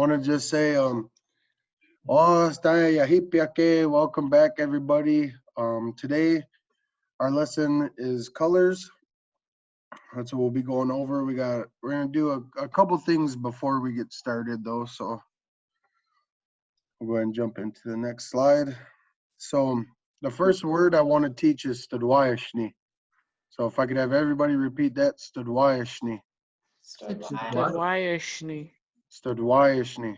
want to just say, welcome back, everybody. Today, our lesson is colors. That's what we'll be going over. We're gonna do a couple things before we get started, though. So we'll go ahead and jump into the next slide. So the first word I want to teach is studwayashni. So if I could have everybody repeat that, studwayashni. Studwayashni. Studwayashni.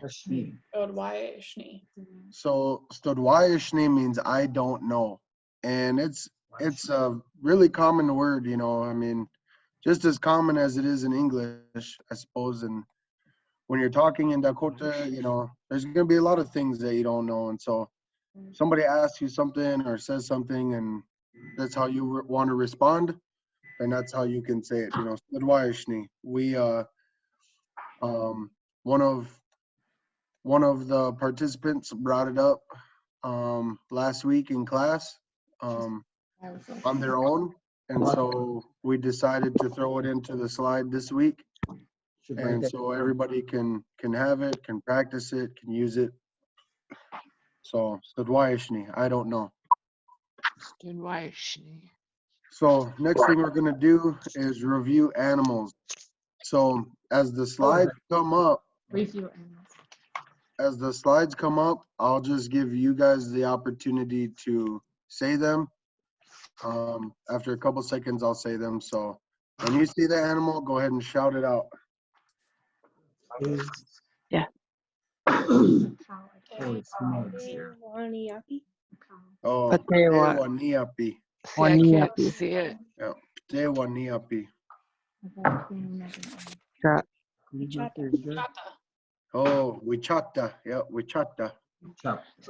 Studwayashni. So studwayashni means I don't know, and it's a really common word, you know. I mean, just as common as it is in English, I suppose. And when you're talking in Dakota, you know, there's gonna be a lot of things that you don't know, and so somebody asks you something or says something, and that's how you want to respond, and that's how you can say it. You know, studwayashni. We one of the participants brought it up last week in class on their own, and so we decided to throw it into the slide this week, and so everybody can have it, can practice it, can use it. So studwayashni, I don't know. Studwayashni. So next thing we're gonna do is review animals. So as the slides come up, I'll just give you guys the opportunity to say them. After a couple seconds, I'll say them. So when you see the animal, go ahead and shout it out. Yeah. Oh, Ptewaniapi. See, I can't see it. Yeah, Ptewaniapi. Oh, Wichata. Yeah, Wichata.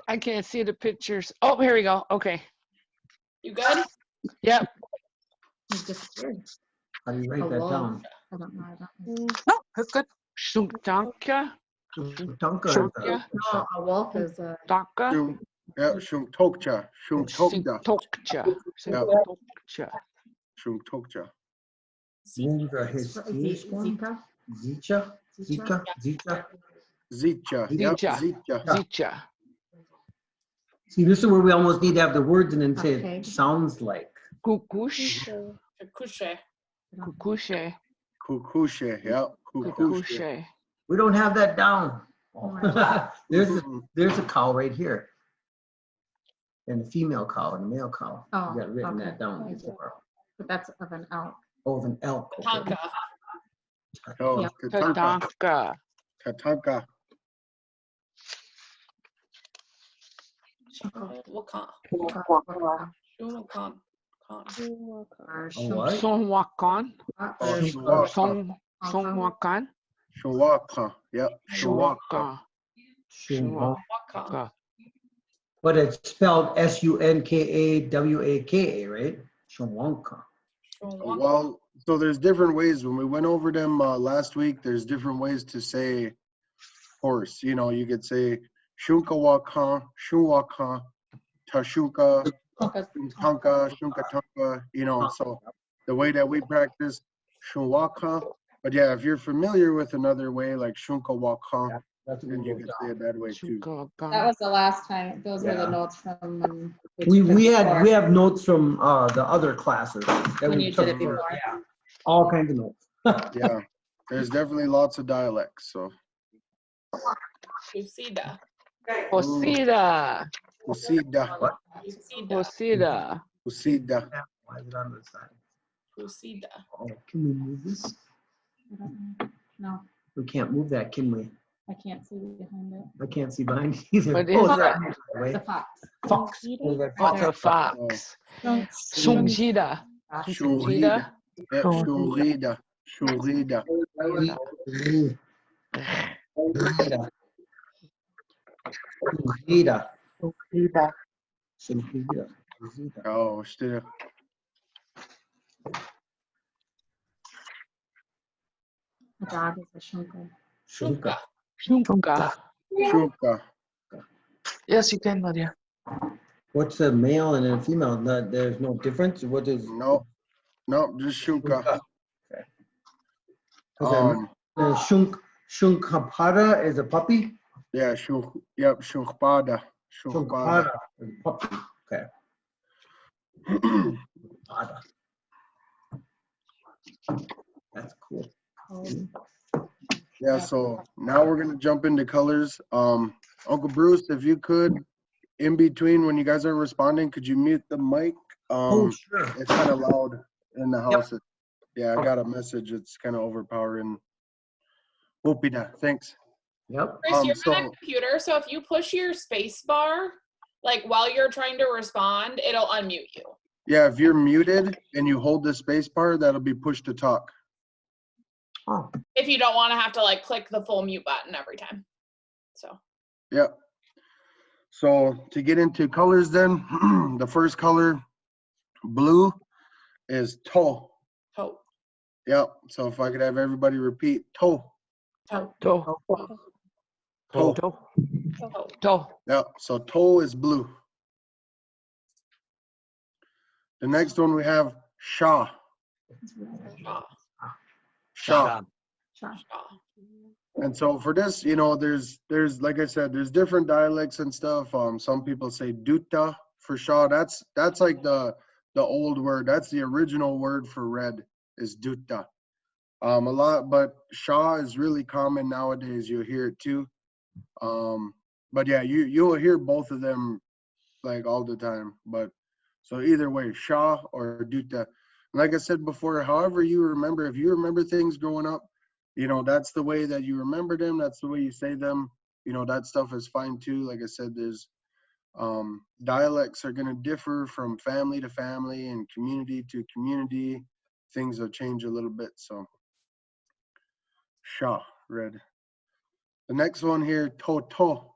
I can't see the pictures. Oh, here we go. Okay. You good? Yep. How do you write that down? Oh, that's good. Shungtanka. Tunka. No, a wolf is a. Taka. Yeah, Shuntokcha. Shuntokcha. Sintokcha. Yeah. Sintokcha. Shuntokcha. Zika. Zika. Zicha. Yep, Zicha. Zicha. See, this is where we almost need to have the words and then say Okay. it sounds like. Kukush. Kushe. Kukushe. Kukushe. Yep, Kukushe. Kukushe. We don't have that down. There's a cow right here. And the female cow and the male cow. Oh, You got written okay. that down before. But that's of an elk. Oh, of an elk. Okay. Tanka. Oh, Yep. Tatanka. Tatanka. Tatanka. Wakan. Shumakan. What? Songwakan. Shuwaka. Songwakan. Shuwaka. Yep, Shuwaka. Shuwaka. Wakan. But it's spelled Sunkawaka, right? Shwanka. Well, so there's different ways. When we went over them last week, there's different ways to say horse. You know, you could say Shunkawaka, Shuwaka, Tashuka, Tanka, Shunkatanka, you know, so the way that we practice Shuwaka. But yeah, if you're familiar with another way like Shunkawaka, then you can say it that way too. That was the last time. Those were the notes from when We have notes from the other classes that when we you took did it for before. all kinds of notes. Yeah, there's definitely lots of dialects. So Usida. Osida. Usida, Usida. Osida. Usida. Why is it on the side? Usida. Oh, can we move this? I don't know. No, We can't move that, can we? I can't see behind it. I can't see behind it either. What is that? The fox. Fox. What's a fox? Sungida. Shurida. Yeah, Shurida. Shurida. Oh, still. A dog is a shunka. Shuka. Shunka. Shuka. Yes, you can, Maria. What's a male and a female? There's no difference? What is? No, just Shuka. Shunk Shunkapada is a puppy. Yeah, Shuhpada. Shunkapada is a puppy. Okay. Pada. That's cool. Yeah, so now we're gonna jump into colors. Uncle Bruce, if you could, in between when you guys are responding, could you mute the mic? Oh, sure. It's kind of loud in the Yep. house. Yeah, I got a message. It's kind of overpowering. Whoopida, thanks. Yep. Chris, you're on So- a computer, so if you push your space bar, like while you're trying to respond, it'll unmute you. Yeah, if you're muted and you hold the space bar, that'll be push to talk. Oh, If you don't want to have to like click the full mute button every time. So Yep. So to get into colors then, the first color, blue, is toe. toe, Yep. So if I could have everybody repeat toe, toe, Toe. toe. Toe. toe, Toe. Yep. So toe is blue. The next one we have sha. shaw, Sha. shaw. And so for this, there's like I said, there's different dialects and stuff. Some people say duta for sha. That's like the old word. That's the original word for red is duta. A lot, but sha is really common nowadays. You'll hear it too. But yeah, you'll hear both of them like all the time. But so either way, sha or duta. Like I said before, however you remember, if you remember things growing up, that's the way that you remember them. That's the way you say them. That stuff is fine too. Like I said, there's dialects are going to differ from family to family and community to community. Things will change a little bit. So, sha, red. The next one here, toto.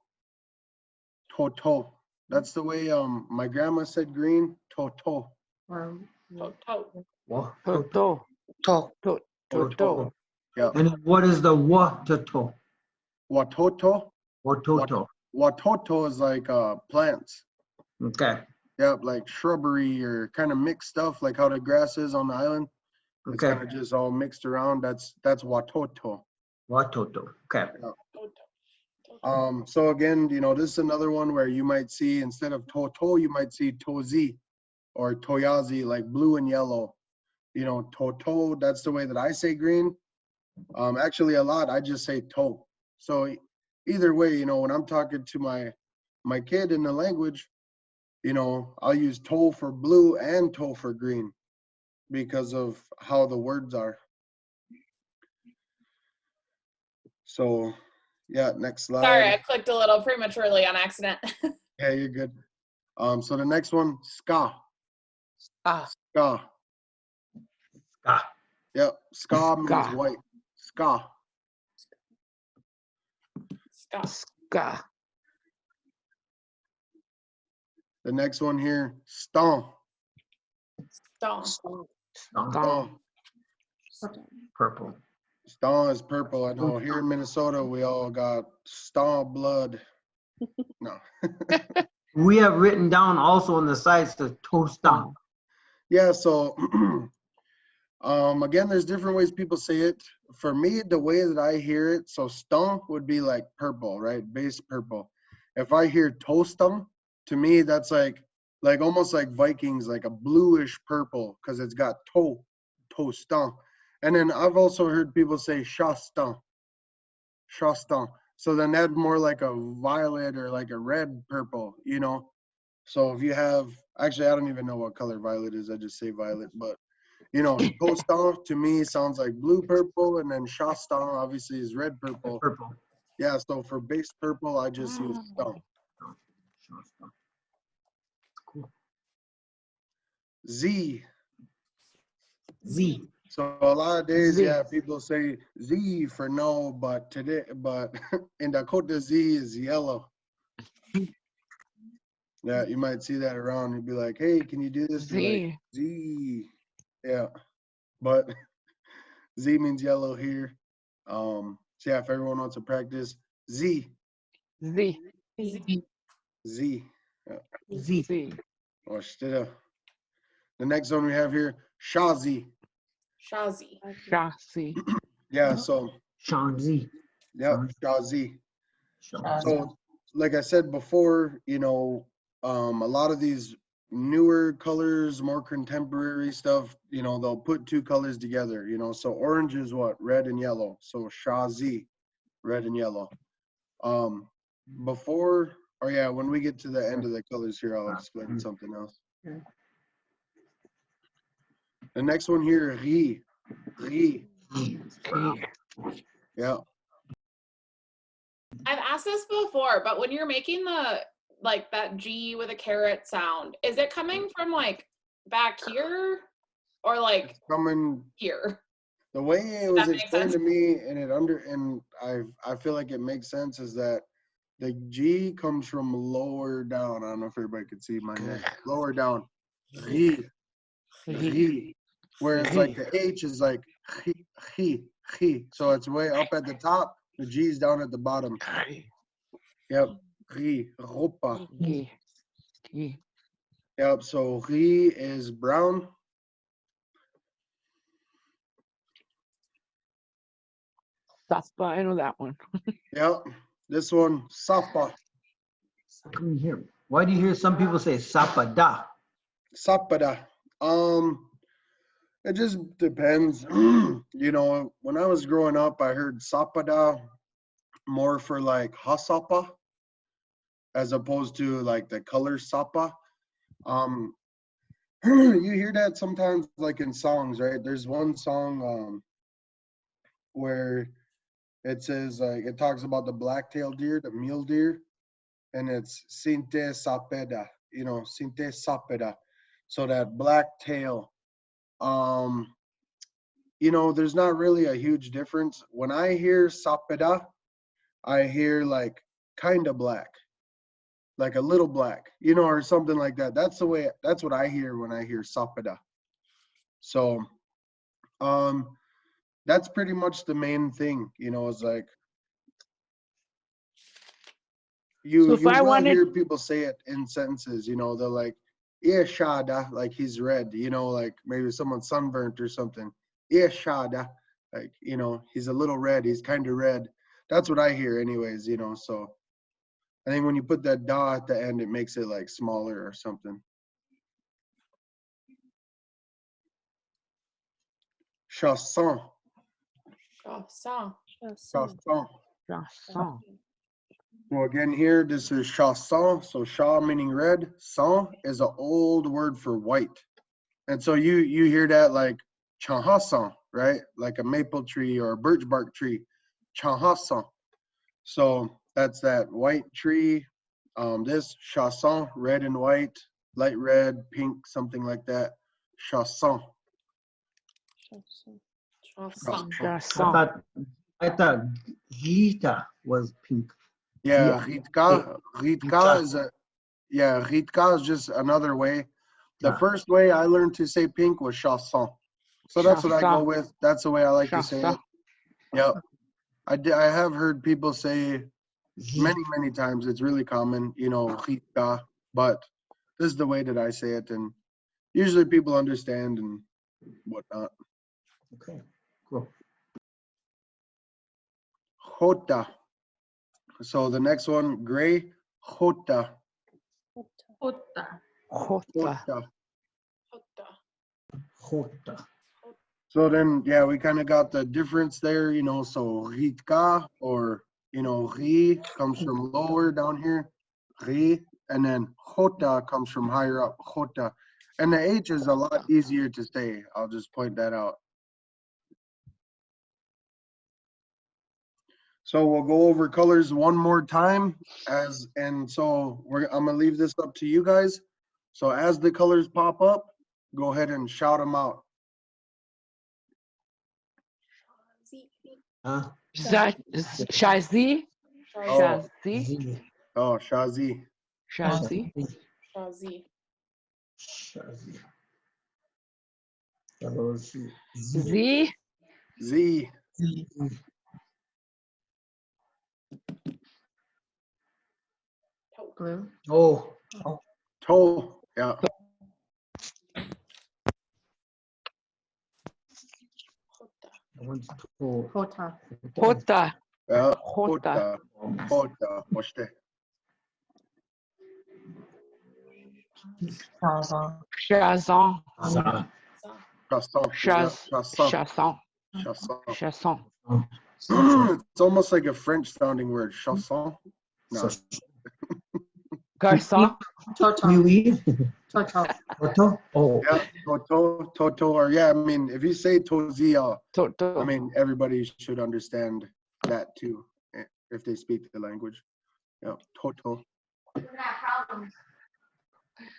Toto. That's the way my grandma said green. Toto. Or Toe, toe. wha- Toe. to. Toe. Toe. Toe. Yeah. And what is the watoto? Watoto. Watoto. Watoto is like plants. Okay. Yep, like shrubbery or kind of mixed stuff, like how the grass is on the island. It's Okay. kind of just all mixed around. That's watoto. Watoto. Okay. Toe, toe. So again, this is another one where you might see instead of toto, you might see tozi or toyazi, like blue and yellow. Toto, that's the way that I say green. Actually a lot, I just say to. So either way, when I'm talking to my kid in the language, I'll use to for blue and to for green because of how the words are. So yeah, next slide. Sorry, I clicked a little prematurely on accident. Yeah, you're good. So the next one, ska. Ah. Ska. Ska. Yep, ska means Ska. white. Ska. Scott, Ska. The next one here, stomp. stomp, Stomp. Stomp. Purple. Stomp is purple. I know here in Minnesota, we all got stomp blood. No. We have written down also on the sides the toe stomp. Yeah, so again, there's different ways people say it. For me, the way that I hear it, so stomp would be like purple, right? Base purple. If I hear toe stomp, to me, that's like almost like Vikings, like a bluish purple, because it's got toe stomp. And then I've also heard people say sha stomp. So then that'd more like a violet or like a red purple, So if you have, actually, I don't even know what color violet is. I just say violet, but Tostan to me sounds like blue purple, and then Shastan obviously is red purple. Purple. Yeah, so for base purple, I just use stump. Cool. Z. Z. So a lot of days, Z. yeah, people say Z for no, but in Dakota, Z is yellow. Yeah, you might see that around. You'd be like, hey, can you do this? Be like, Z. Z. Yeah, but Z means yellow here. So yeah, if everyone wants to practice, Z. Z. Z, Z. Z. Z. Or still. The next one we have here, Shazi. Shazi, Shazi. Yeah, so Sean Z. Yep, Shazi. Shazi. So, like I said before, you know, a lot of these newer colors, more contemporary stuff, you know, they'll put two colors together, you know. So orange is what? Red and yellow. So Shazi, red and yellow. Before, or yeah, when we get to the end of the colors here, I'll explain something else. Okay. The next one here, Ri. Ri. Okay. Yeah. I've asked this before, but when you're making the like that G with a caret sound, is it coming from like back here or like Coming here? the way it was That makes explained to sense. me, and I feel like it makes sense, is that the G comes from lower down. I don't know if everybody could see my neck. Lower down. Ri. Ri. Whereas like the H is like chi. So it's way up at the top. The G is down at the bottom. Yep. Ri. Ropa. Okay. Okay. Yep. So Ri is brown. Sapa, I know that one. Yep. This one, Sapa. Come here. Why do you hear some people say sapada? Sapada. It just depends. You know, when I was growing up, I heard Sapada more for like Hasapa as opposed to like the color Sapa. You hear that sometimes like in songs, right? There's one song where it says like it talks about the black-tailed deer, the mule deer, and it's Sinte Sapeda, you know, Sinte Sapeda. So that black tail. You know, there's not really a huge difference. When I hear Sapeda, I hear like kind of black, like a little black, you know, or something like that. That's what I hear when I hear Sapeda. So, that's pretty much the main thing, you know, is like So if you I will wanted, hear people say it in sentences, you know, they're like, yeah, Shada, like he's red, you know, like maybe someone's sunburnt or something. Yeah, Shada, like, you know, he's a little red, he's kind of red. That's what I hear anyways, you know, so I think when you put that da at the end, it makes it like smaller or something. Chanson, Oh, so. chanson. Chanson. So again here, this is chanson. So cha meaning red. Sang is an old word for white. And so you hear that like chanson, right? Like a maple tree or a birch bark tree. Chanson. So that's that white tree. This chanson, red and white, light red, pink, something like that. Chanson. Chanson. Chanson. I thought Gita was pink. Yeah, Yeah. Ritka is Ritka is just another way. The Yeah. first way I learned to say pink was chanson. So that's what I go Chanson. with. That's the way I like to say it. Chanson. Yep. I have heard people say many times, it's really common, you know, Ritka, but this is the way that I say it, and usually people understand and whatnot. Okay, cool. Jota. So the next one, gray, Jota. Jota. Jota. Jota. Jota. So then, yeah, we kind of got the difference there, you know, so Ritka or, you know, Ri comes from lower down here, Ri, and then Jota comes from higher up, Jota. And the H is a lot easier to say. I'll just point that out. So we'll go over colors one more time and so I'm gonna leave this up to you guys. So as the colors pop up, go ahead and shout them out. Huh? Shazi. Oh. Shazi. Z. Oh, Shazi. Shazi. Shazi. Shazi. Z. Z. Z. Z. Blue. Oh. To. Yeah. I want to pull. Jota. Jota. Yeah, Jota. Jota. Watch that. Shazam. Chazon. Za. Chanson. Chaz. Chanson. Chanson. Chanson. Chanson. It's almost like a French sounding word. Chanson. No. Garçon. Toto. Oui, oui. Toto. Toto. Oh. Yeah, Toto, or yeah, I mean, if you say Tozia, Toto. I mean, everybody should understand that too, if they speak the language. Yeah, Toto.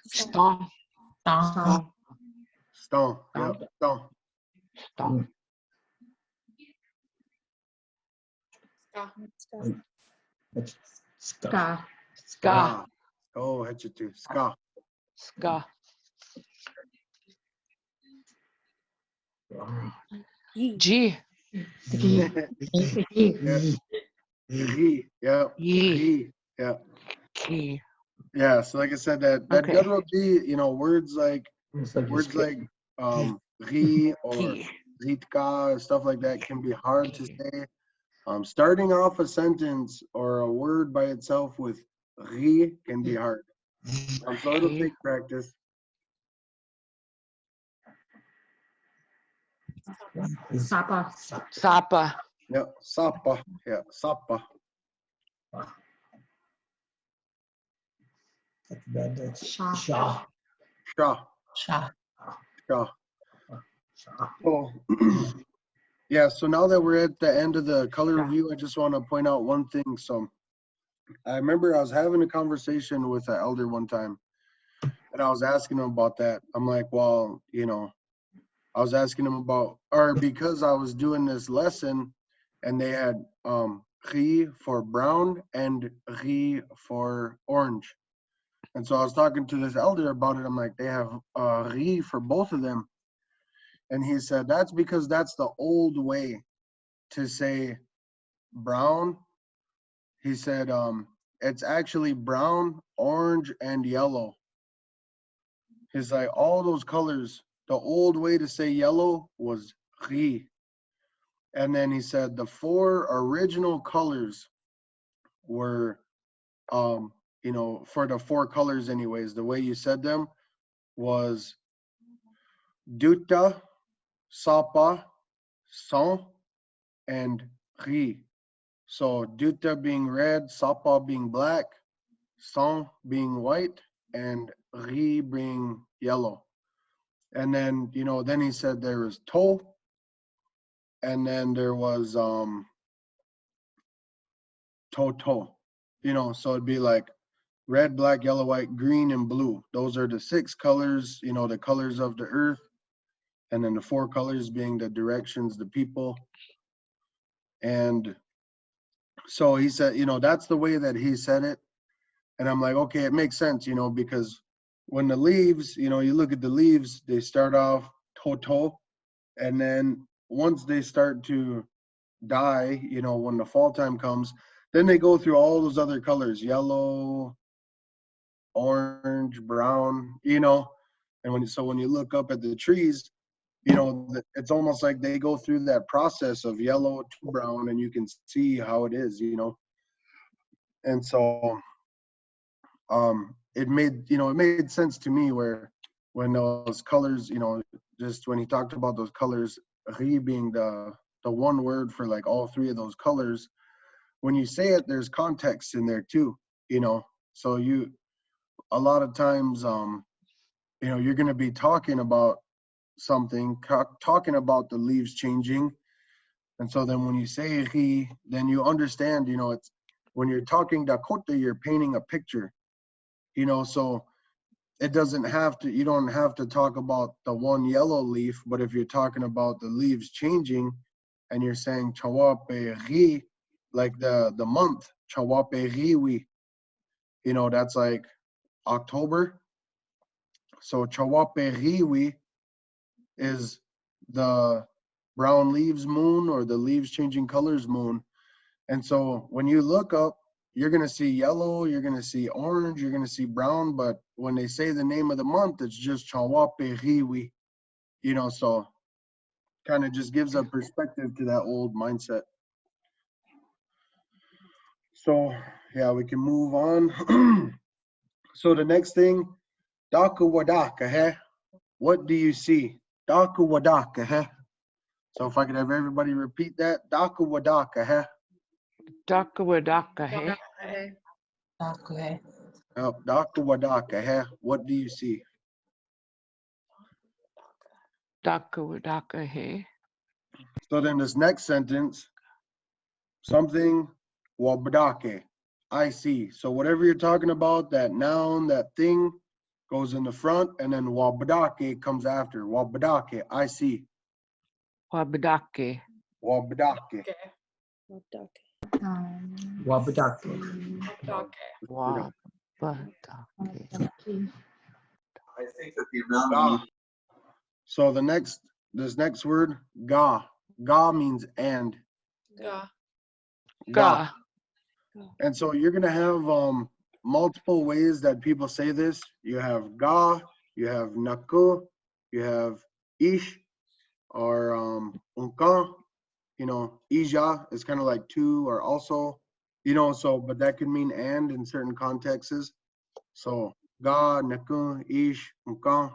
Ston. Ston. Stone. Yeah, stone. Ston. It's stuff. Ska. Ska. Oh, hit you too. Ska. Ska. G. Yeah. Ri. Yeah. Yi. Ri. Yeah. Key. Yeah. So like I said, that Okay. guttural G, words like It's like words like ri or Key. ritka, stuff like that can be hard to say. Starting off a sentence or a word by itself with ri can be hard. So it'll take practice. Sapa. Sapa. Yeah, sapa. Yeah, sapa. That's bad. That's Sha. Sha. Sha. Sha. Sha. Sha. So, yeah, so now that we're at the end of the color review, I just want to point out one thing. So I remember I was having a conversation with an elder one time, and I was asking him about that. I'm like, well, I was asking him about, or because I was doing this lesson, and they had gris for brown and gris for orange. And so I was talking to this elder about it. I'm like, they have gris for both of them. And he said, that's because that's the old way to say brown. He said, it's actually brown, orange, and yellow. He's like, all those colors, the old way to say yellow was gris. And then he said the 4 original colors were, for the 4 colors anyways, the way you said them was Duta, Sapa, Son, and Gris. So Duta being red, Sapa being black, Son being white, and Gris being yellow. And then, then he said there was To, and then there was Toto. So it'd be like red, black, yellow, white, green, and blue. Those are the 6 colors, the colors of the earth. And then the 4 colors being the directions, the people. And so he said, that's the way that he said it. And I'm like, okay, it makes sense, because when the leaves, you look at the leaves, they start off Toto. And then once they start to die, when the fall time comes, then they go through all those other colors, yellow, orange, brown, and when you look up at the trees, it's almost like they go through that process of yellow to brown, and you can see how it is, and so it made sense to me where when those colors, just when he talked about those colors, ri being the one word for like all 3 of those colors, when you say it, there's context in there too, so a lot of times you're going to be talking about something, talking about the leaves changing. And so then when you say ri, then you understand, it's when you're talking Dakota, you're painting a picture, so it doesn't have to, you don't have to talk about the one yellow leaf, but if you're talking about the leaves changing and you're saying Chawape ri, like the month, Chawape riwi, that's like October. So Chawape riwi is the brown leaves moon, or the leaves changing colors moon. And so when you look up, you're going to see yellow, you're going to see orange, you're going to see brown, but when they say the name of the month, it's just Chawape riwi, so kind of just gives a perspective to that old mindset. So yeah, we can move on. So the next thing, Daka Wadaka, huh? What do you see? Daka Wadaka, huh? So if I could have everybody repeat that, Daka Wadaka, huh? Daka wadaka, hey? Okay. Daka Wadaka, huh? What do you see? Daka wadaka, hey? So then this next sentence, something Wabadake, I see. So whatever you're talking about, that noun, that thing, goes in the front, and then Wabadake comes after. Wabadake, I see. Wabadake. Wabadake. Okay. Wabadake. Okay. Wabadake. I think that the amount Ga. of So this next word, ga. Ga means and. Yeah. Ga. And so you're gonna have multiple ways that people say this. You have ga, you have naku, you have ish, or unka. You know, ija is kind of like two or also. You know, so but that could mean and in certain contexts. So ga, naku, ish, unka,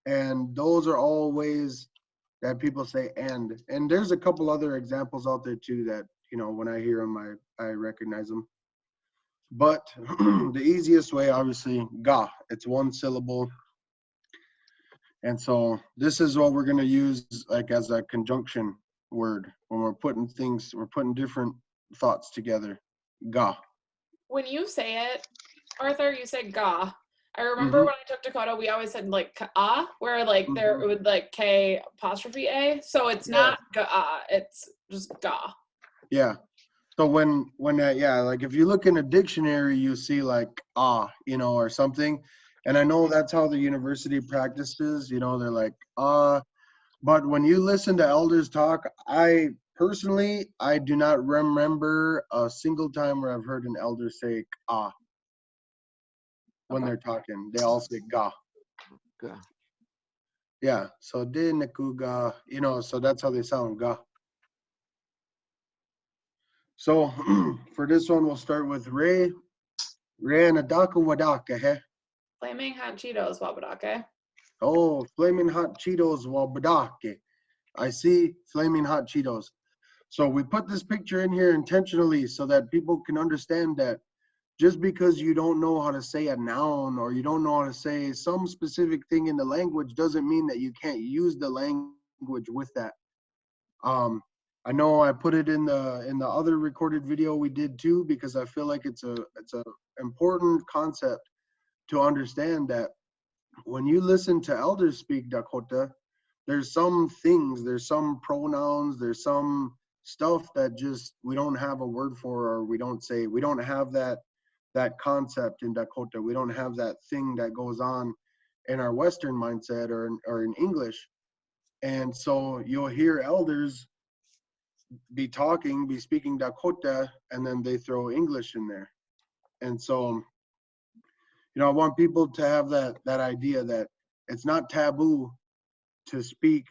and those are all ways that people say and. And there's a couple other examples out there too that you know when I hear them, I recognize them. But the easiest way, obviously, ga. It's one syllable. And so this is what we're going to use like as a conjunction word when we're putting different thoughts together. Ga. When you say it, Arthur, you said ga. I remember when I took Dakota, we always said like ka, where like there Mhm. would like K apostrophe A. So it's not ga, it's just ga. Yeah. So when yeah, like if you look in a dictionary, you see like you know, or something. And I know that's how the university practices, you know, they're like but when you listen to elders talk, I personally I do not remember a single time where I've heard an elder say when they're talking. They all say ga. Ga. Yeah. So de nekuga, you know, so that's how they sound, ga. So for this one, we'll start with Ray. Ray Nadaka Wadaka, heh? Flaming hot Cheetos, wabadake. Oh, flaming hot Cheetos Wabadake. I see flaming hot Cheetos. So we put this picture in here intentionally so that people can understand that just because you don't know how to say a noun or you don't know how to say some specific thing in the language doesn't mean that you can't use the language with that. I know I put it in the other recorded video we did too because I feel like it's a important concept to understand that when you listen to elders speak Dakota, there's some things, there's some pronouns, there's some stuff that just we don't have a word for or we don't say. We don't have that concept in Dakota. We don't have that thing that goes on in our Western mindset or in English. And so you'll hear elders be speaking Dakota, and then they throw English in there. And so, you know, I want people to have that idea that it's not taboo to speak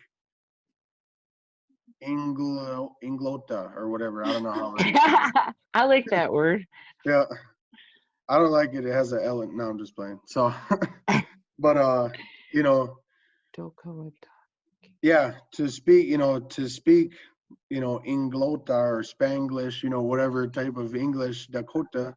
Inglota or whatever. I don't know how. I like that word. Yeah, I don't like it. It has an L. No, I'm just playing. So, but you know, Doka wadaka. yeah, to speak, Inglota or Spanglish, you know, whatever type of English, Dakota,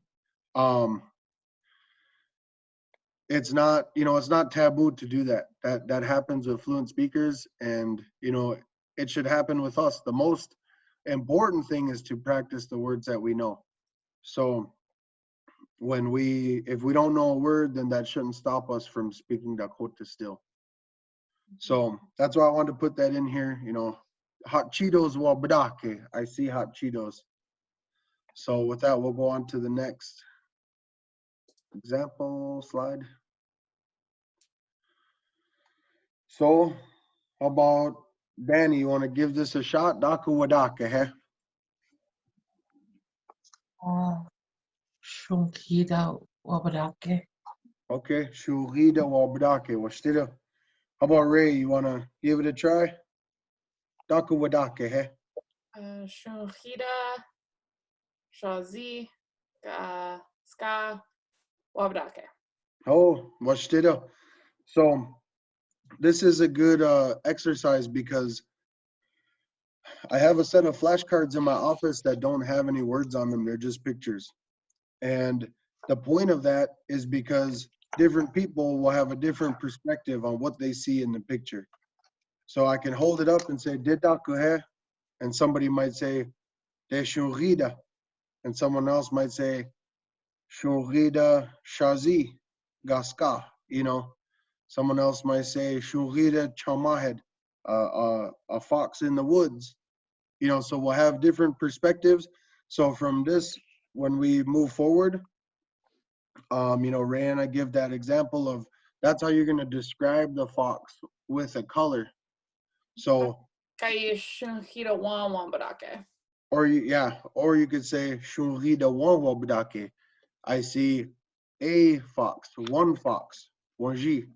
it's not, it's not taboo to do that. That happens with fluent speakers, and it should happen with us. The most important thing is to practice the words that we know. So if we don't know a word, then that shouldn't stop us from speaking Dakota still. So that's why I wanted to put that in here, hot Cheetos wabadake. I see hot Cheetos. So with that, we'll go on to the next example slide. So how about Danny, you want to give this a shot? Daka wadaka, huh? Shunkida wabadake. Okay, shuhida wabadake. Washtida. How about Ray? You want to give it a try? Daka wadaka, huh? Shazi, Ska, Wabdake. Oh, what steht da? So this is a good exercise because I have a set of flashcards in my office that don't have any words on them. They're just pictures. And the point of that is because different people will have a different perspective on what they see in the picture. So I can hold it up and say, Dedakuhe, and somebody might say, Deshurida, and someone else might say, Shurida Shazi, Gaska, you know. Someone else might say, Shurida Chamahed, a fox in the woods. You know, so we'll have different perspectives. So from this, when we move forward, you know, Ray and I give that example of that's how you're going to describe the fox with a color. So, Kai Shunhira Wan Wambadake. or you could say Shurida Wanwabdake. I see a fox, one fox, Wanji.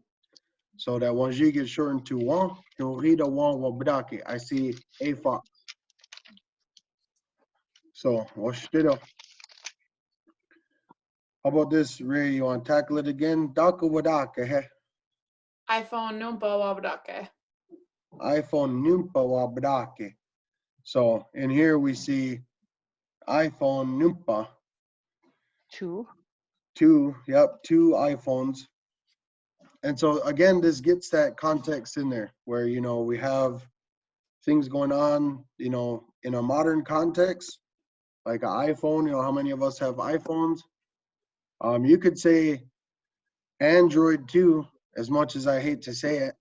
So that Wanji gets shortened to Wan, Shurida Wanwabdake. I see a fox. So, what's it up? How about this, Ray? You want to tackle it again? Daka wadaka, he. iPhone Numpa Wabdake. iPhone Numpa wabdake. So in here we see iPhone Numpa, 2. two iPhones. And so again, this gets that context in there where, you know, we have things going on, you know, in a modern context, like an iPhone, you know, how many of us have iPhones? You could say Android too, as much as I hate to say it,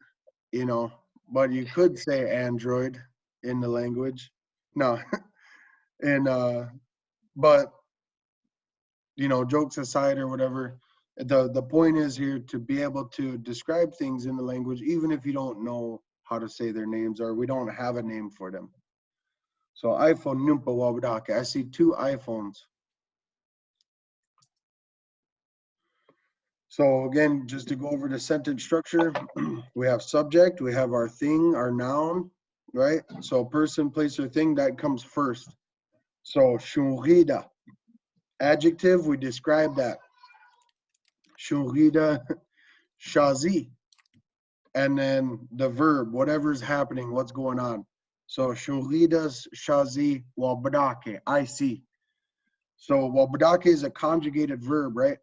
you know, but you could say Android in the language. No. And but you know, jokes aside or whatever, the point is here to be able to describe things in the language, even if you don't know how to say their names or we don't have a name for them. So iPhone Numpa Wabdake. I see 2 iPhones. So again, just to go over the sentence structure, we have subject, we have our thing, our noun, right? So person, place, or thing, that comes first. So shurida, adjective, we describe that. Shurida shazi. And then the verb, whatever's happening, what's going on. So shurida shazi wabdake, I see. So wabdake is a conjugated verb, right?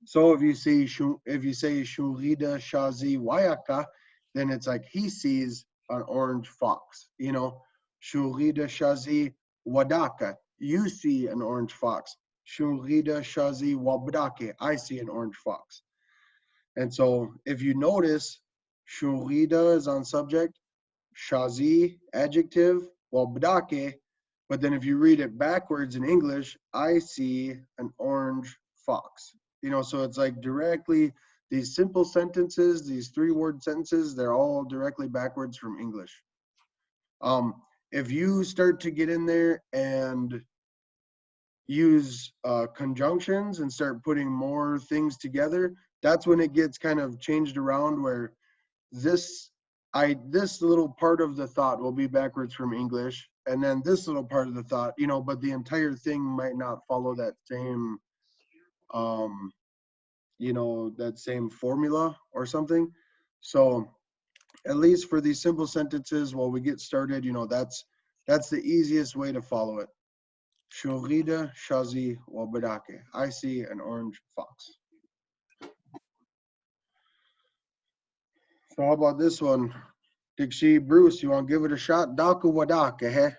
So if you say shurida shazi wayaka, then it's like he sees an orange fox. You know, shurida shazi wadaka, you see an orange fox. Shurida shazi wabdake, I see an orange fox. And so if you notice, shurida is on subject, shazi adjective, wabdake. But then if you read it backwards in English, I see an orange fox. You know, so it's like directly, these simple sentences, these 3-word sentences, they're all directly backwards from English. If you start to get in there and use conjunctions and start putting more things together, that's when it gets kind of changed around where this little part of the thought will be backwards from English, and then this little part of the thought, you know, but the entire thing might not follow that same you know, that same formula or something. So at least for these simple sentences, while we get started, you know, that's the easiest way to follow it. Shurida shazi wabadake, I see an orange fox. So how about this one? Dixie, Bruce, you want to give it a shot? Daka wadake, he?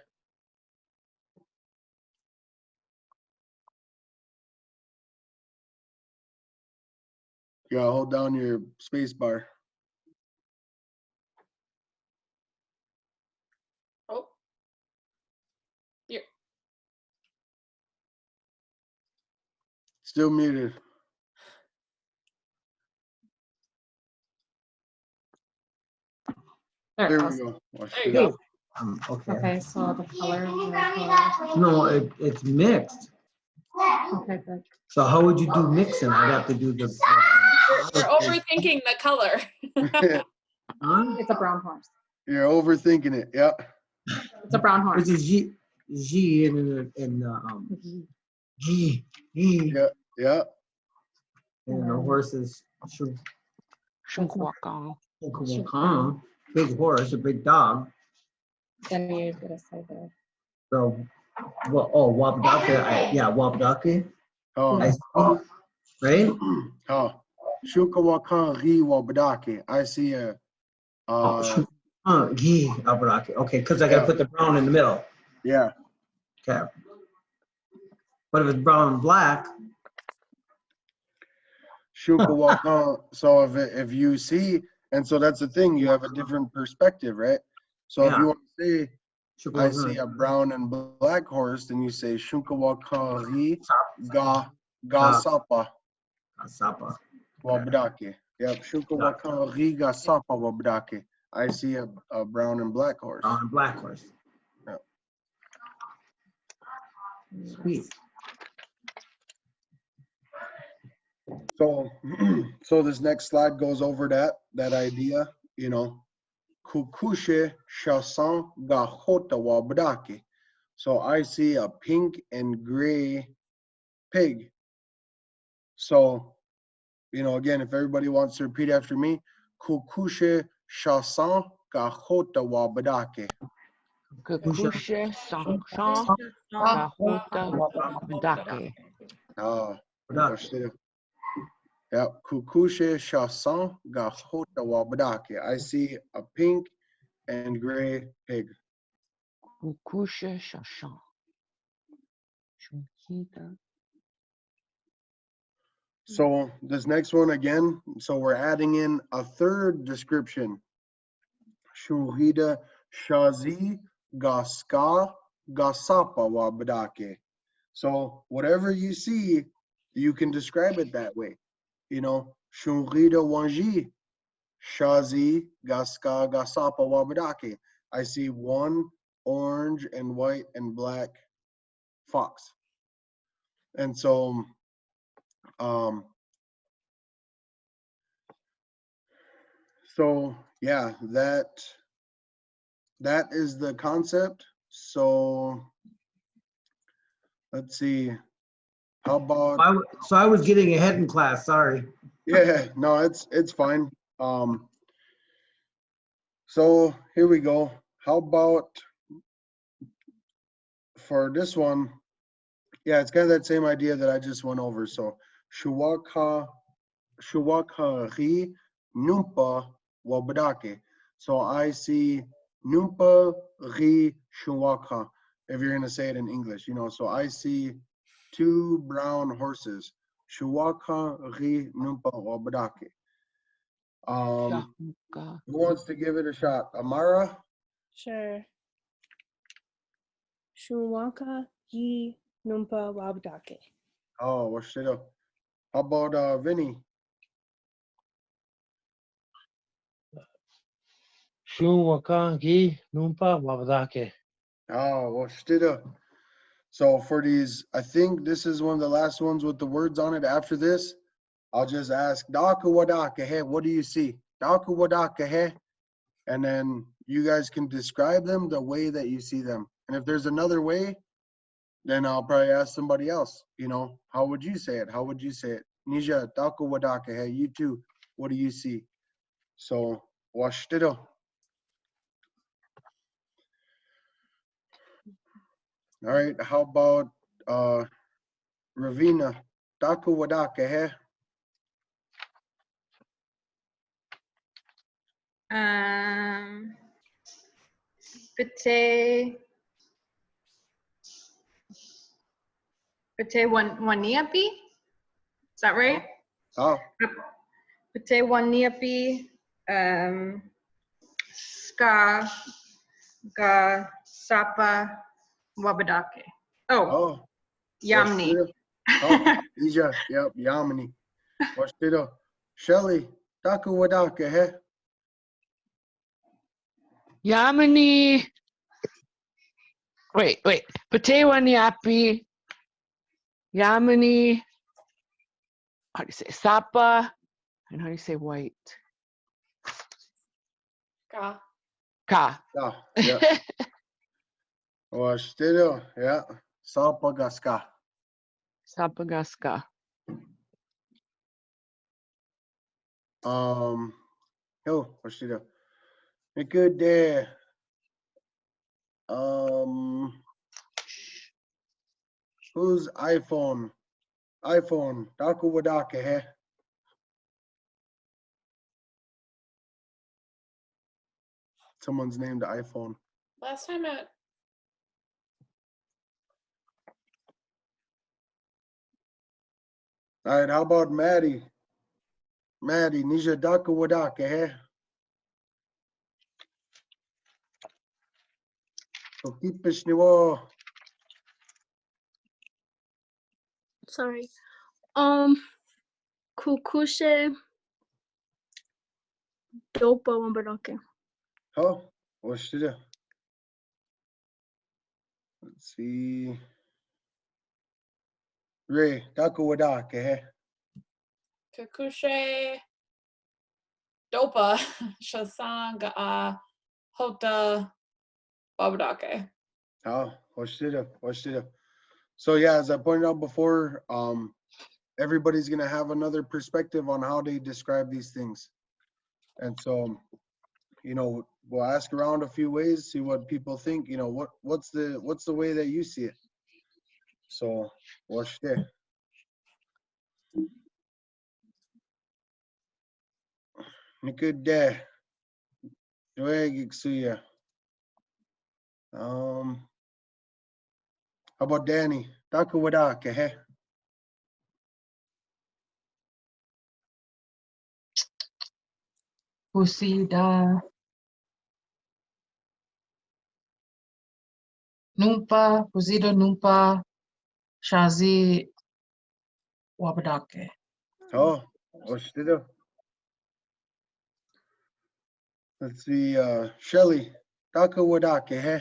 Yeah, hold down your space bar. Oh. Yeah. Still muted. There There it we goes. go. Watch There you it go. out. Okay. Okay, so the color. The No, it's mixed. color. Okay, good. So how would you do mixing? I'd have to do the. We're overthinking the color. Huh? It's a brown horse. You're overthinking it. Yeah. It's a brown horse. Which is G in the G. Yeah, yeah. And the horse is Shu. Shunkwakong. Big horse, a big dog. Then you gotta say the. So, well, oh, Wabdake, yeah, Wabdake, Oh, I see, right? oh. Shukawakan ri wabadake. I see a Gee, Abrake. Okay, because I gotta Yeah. put the brown in the middle. yeah. Okay. But if it's brown and black, Shukawakan. So if you see, and so that's the thing, you have a different perspective, right? So if Yeah. you want to say, I Shukawakan. see a brown and black horse, then you say Shukawakan ri ga sapa Sapa. wabadake. Yep. Shukawakan ri ga sapa wabadake. I see a brown and black horse. Brown and black horse. Yeah. Sweet. So, so this next slide goes over that idea, you know, kukushe shasan ga hota wabadake. So I see a pink and gray pig. So, you know, again, if everybody wants to repeat after me, kukushe shasan ga hota wabadake. Kukushe Sangshan Gahuta Dake. Ah, Production. yeah, kukushe shasan ga hota wabadake. I see a pink and gray pig. Kukushe Shashan. Shunkita. So this next one again, so we're adding in a third description. Shuhida Shazi Gaska Gasapa Wabadake. So whatever you see, you can describe it that way. You know, Shuhida Wanji Shazi Gaska Gasapa Wabadake. I see one orange and white and black fox. And so so yeah, that is the concept. So let's see. How about So I was getting ahead in class, sorry. yeah, no, it's fine. So here we go. How about for this one? Yeah, it's kind of that same idea that I just went over. So Shuwaka ri numpa wabadake. So I see numpa ri shuwaka. If you're gonna say it in English, you know. So I see two brown horses. Shuwaka ri numpa wabadake. Shahuka. Who wants to give it a shot? Amara? Sure. Shumwaka yi numpa wabdake. Oh, what's it up? How about Vinny? Shunwakangi Numpa Wabdake. Oh, what's it up? So for these, I think this is one of the last ones with the words on it. After this, I'll just ask, Daka wadaka, hey, what do you see? Daka wadaka, hey? And then you guys can describe them the way that you see them. And if there's another way, then I'll probably ask somebody else, you know, how would you say it? How would you say it? Nija, Daka wadaka, hey, you too, what do you see? So, washtito. All right, how about Ravina? Daka wadaka, hey? Pate Waniapi? Is that right? Oh, Pate Waniapi, Ska, Ga, Sapa, Wabadake. Oh, oh. Yamni. Washtito. Oh, Ija, yep, Yamini. Washtito. Shelly, Daka wadaka, hey? Yamini. Wait. Patewaniapi. Yamini. How do you say Sapa? And how do you say white? Ka. Ka. Yeah, yeah. Washtido, yeah. Salpagaska. Sapagaska. Washtido. A good day. Who's iPhone? iPhone. Daku Wadaka, he? Someone's named iPhone. Last time it. All right, how about Maddie? Maddie, Nisha Daku Wadaka, he? So keep Pishniwo. Sorry. Kukushe dopa wambadoke. Oh, Washtido. Let's see. Ray, Daku Wadaka, he? Kakushe Dopa Shasanga Hota Babadake. Oh, Washtido. So yeah, as I pointed out before, everybody's gonna have another perspective on how they describe these things. And so, we'll ask around a few ways, see what people think, what's the way that you see it. So watch there. Good day. How about Danny? Daku Wadaka, he? Husida Numpa, Husida Numpa, Shazi Wabadake. Oh, watch there. Let's see, Shelly. Daku Wadaka, he?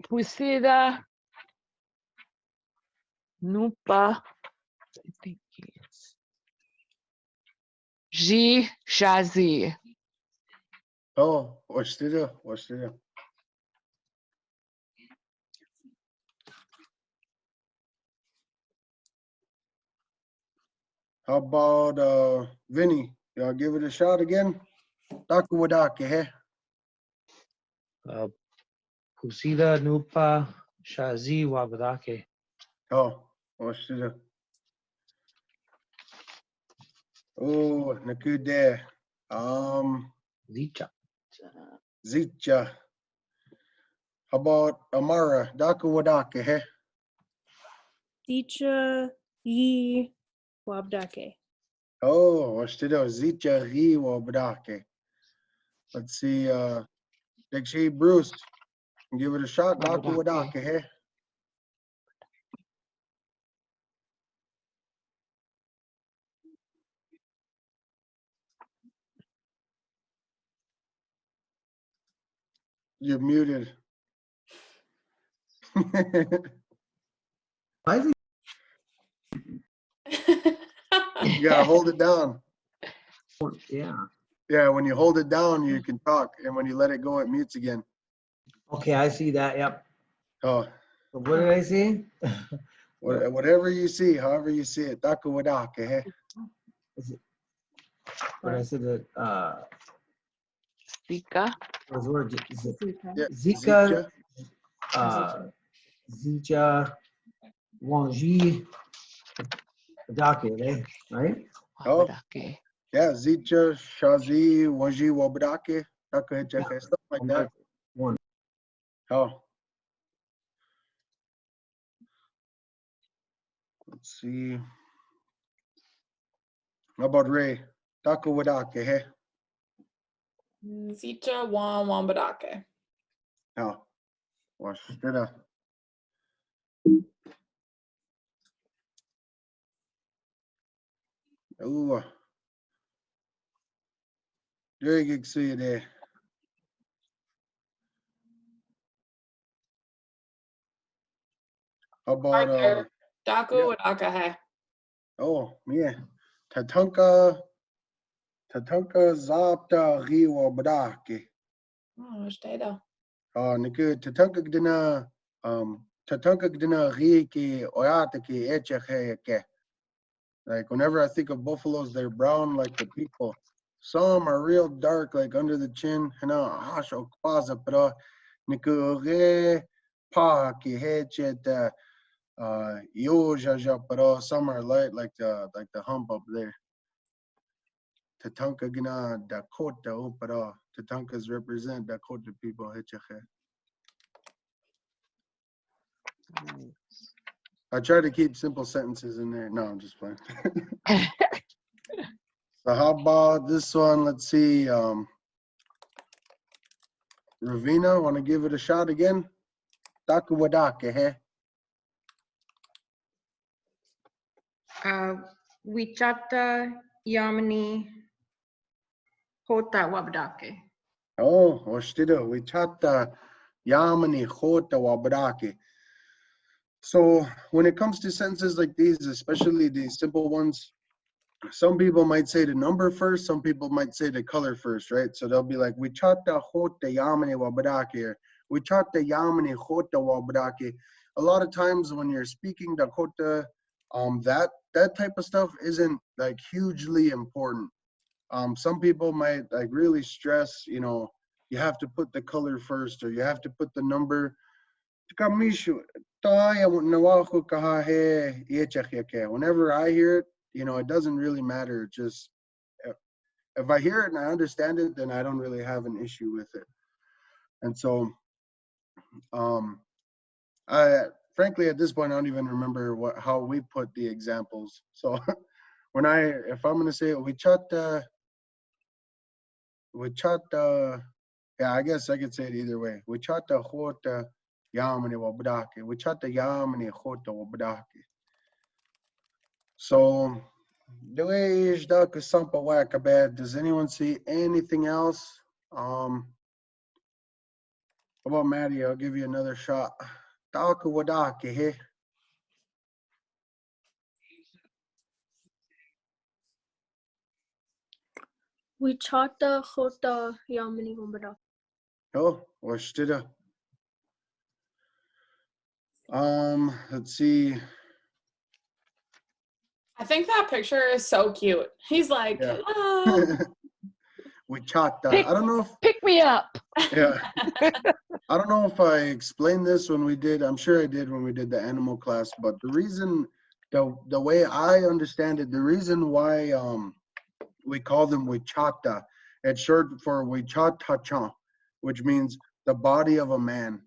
Pusida Nupa. I think it's G Shazi. Oh, watch there. How about Vinny? Y'all give it a shot again? Daku Wadaka, he? Pusida Nupa Shazi Wabadake. Oh, watch there. Oh, Nakude. Zicha. Zicha. How about Amara? Daku Wadaka, he? Dicha Yi Wabdake. Oh, watch there. Zicha Ri Wabadake. Let's see, Dixie Bruce. Give it a shot. Daku Wabadake. Wadaka, he? You're muted. Why is he? You gotta hold it down. Yeah. Yeah, when you hold it down, you can talk, and when you let it go, it mutes again. Okay, I see that. Yep. Oh, So what did I see? whatever you see, however you see it. Daku Wadaka, he? Is it, what I said that Zika. was word is it Yeah, Zika, Zika, Wanji, Wadake, right? Oh, Wabadake. yeah, Zicha, Shazi, Wanji, Wabadake, Daku Hecheke, stuff like that. One. Oh. Let's see. How about Ray? Daku Wadake, he? Zita Wambadake. Oh, watch there. Ooh. Very good to see you there. How about Arthur. Daku yeah. Wadaka. Oh, man. Tatanka Tatanka zapta ri wabdake. Oh, data. Nika tatanka gdina ri ki oyata ki eche ke. Like whenever I think of buffaloes, they're brown like the people. Some are real dark, like under the chin. Hana hasho kwaza pero nikure pa ki hecheta yoja pero some are light like the hump up there. Tatanka gina Dakota upara. Tatankas represent Dakota people hecheche. I try to keep simple sentences in there. No, I'm just playing. So how about this one? Let's see. Ravina, want to give it a shot again? Takuwadake, hey? Wichata Yamani Hota Wabdake. Oh, oshtida. Wichata Yamani Chota Wabadake. So when it comes to sentences like these, especially these simple ones, some people might say the number first, some people might say the color first, right? So they'll be like, Wichata Hota Yamani Wabadake, or Wichata Yamani Hota Wabadake. A lot of times when you're speaking Dakota, that type of stuff isn't like hugely important. Some people might like really stress, you know, you have to put the color first, or you have to put the number. Whenever I hear it, you know, it doesn't really matter. It just, if I hear it and I understand it, then I don't really have an issue with it. And so, I frankly at this point I don't even remember how we put the examples. So if I'm gonna say wichata, yeah, I guess I could say it either way. Wichata hota yamani wabdake. Wichata yamani hota wabdake. So the way is daka sampa wakabad. Does anyone see anything else? How about Maddie? I'll give you another shot. Daka wadake, hey. Wichata Hota Yamani Wabdake. Oh, washtida. Let's see. I think that picture is so cute. He's like, Yeah. ah. Wichata. Pick- I don't know if Pick me up. yeah. I don't know if I explained this when we did. I'm sure I did when we did the animal class, but the reason the way I understand it, the reason why we call them Wichata, it's short for Wichata, which means the body of a man.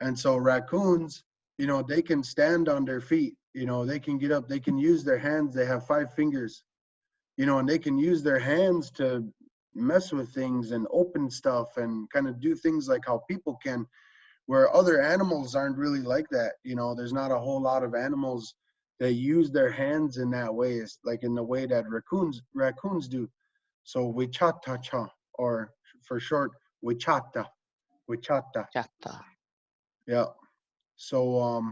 And so raccoons, you know, they can stand on their feet, you know, they can get up, they can use their hands, they have 5 fingers, you know, and they can use their hands to mess with things and open stuff and kind of do things like how people can, where other animals aren't really like that. You know, there's not a whole lot of animals that use their hands in that way, it's like in the way that raccoons do. So Wichata, or for short, Wichata. Chata. Yeah. So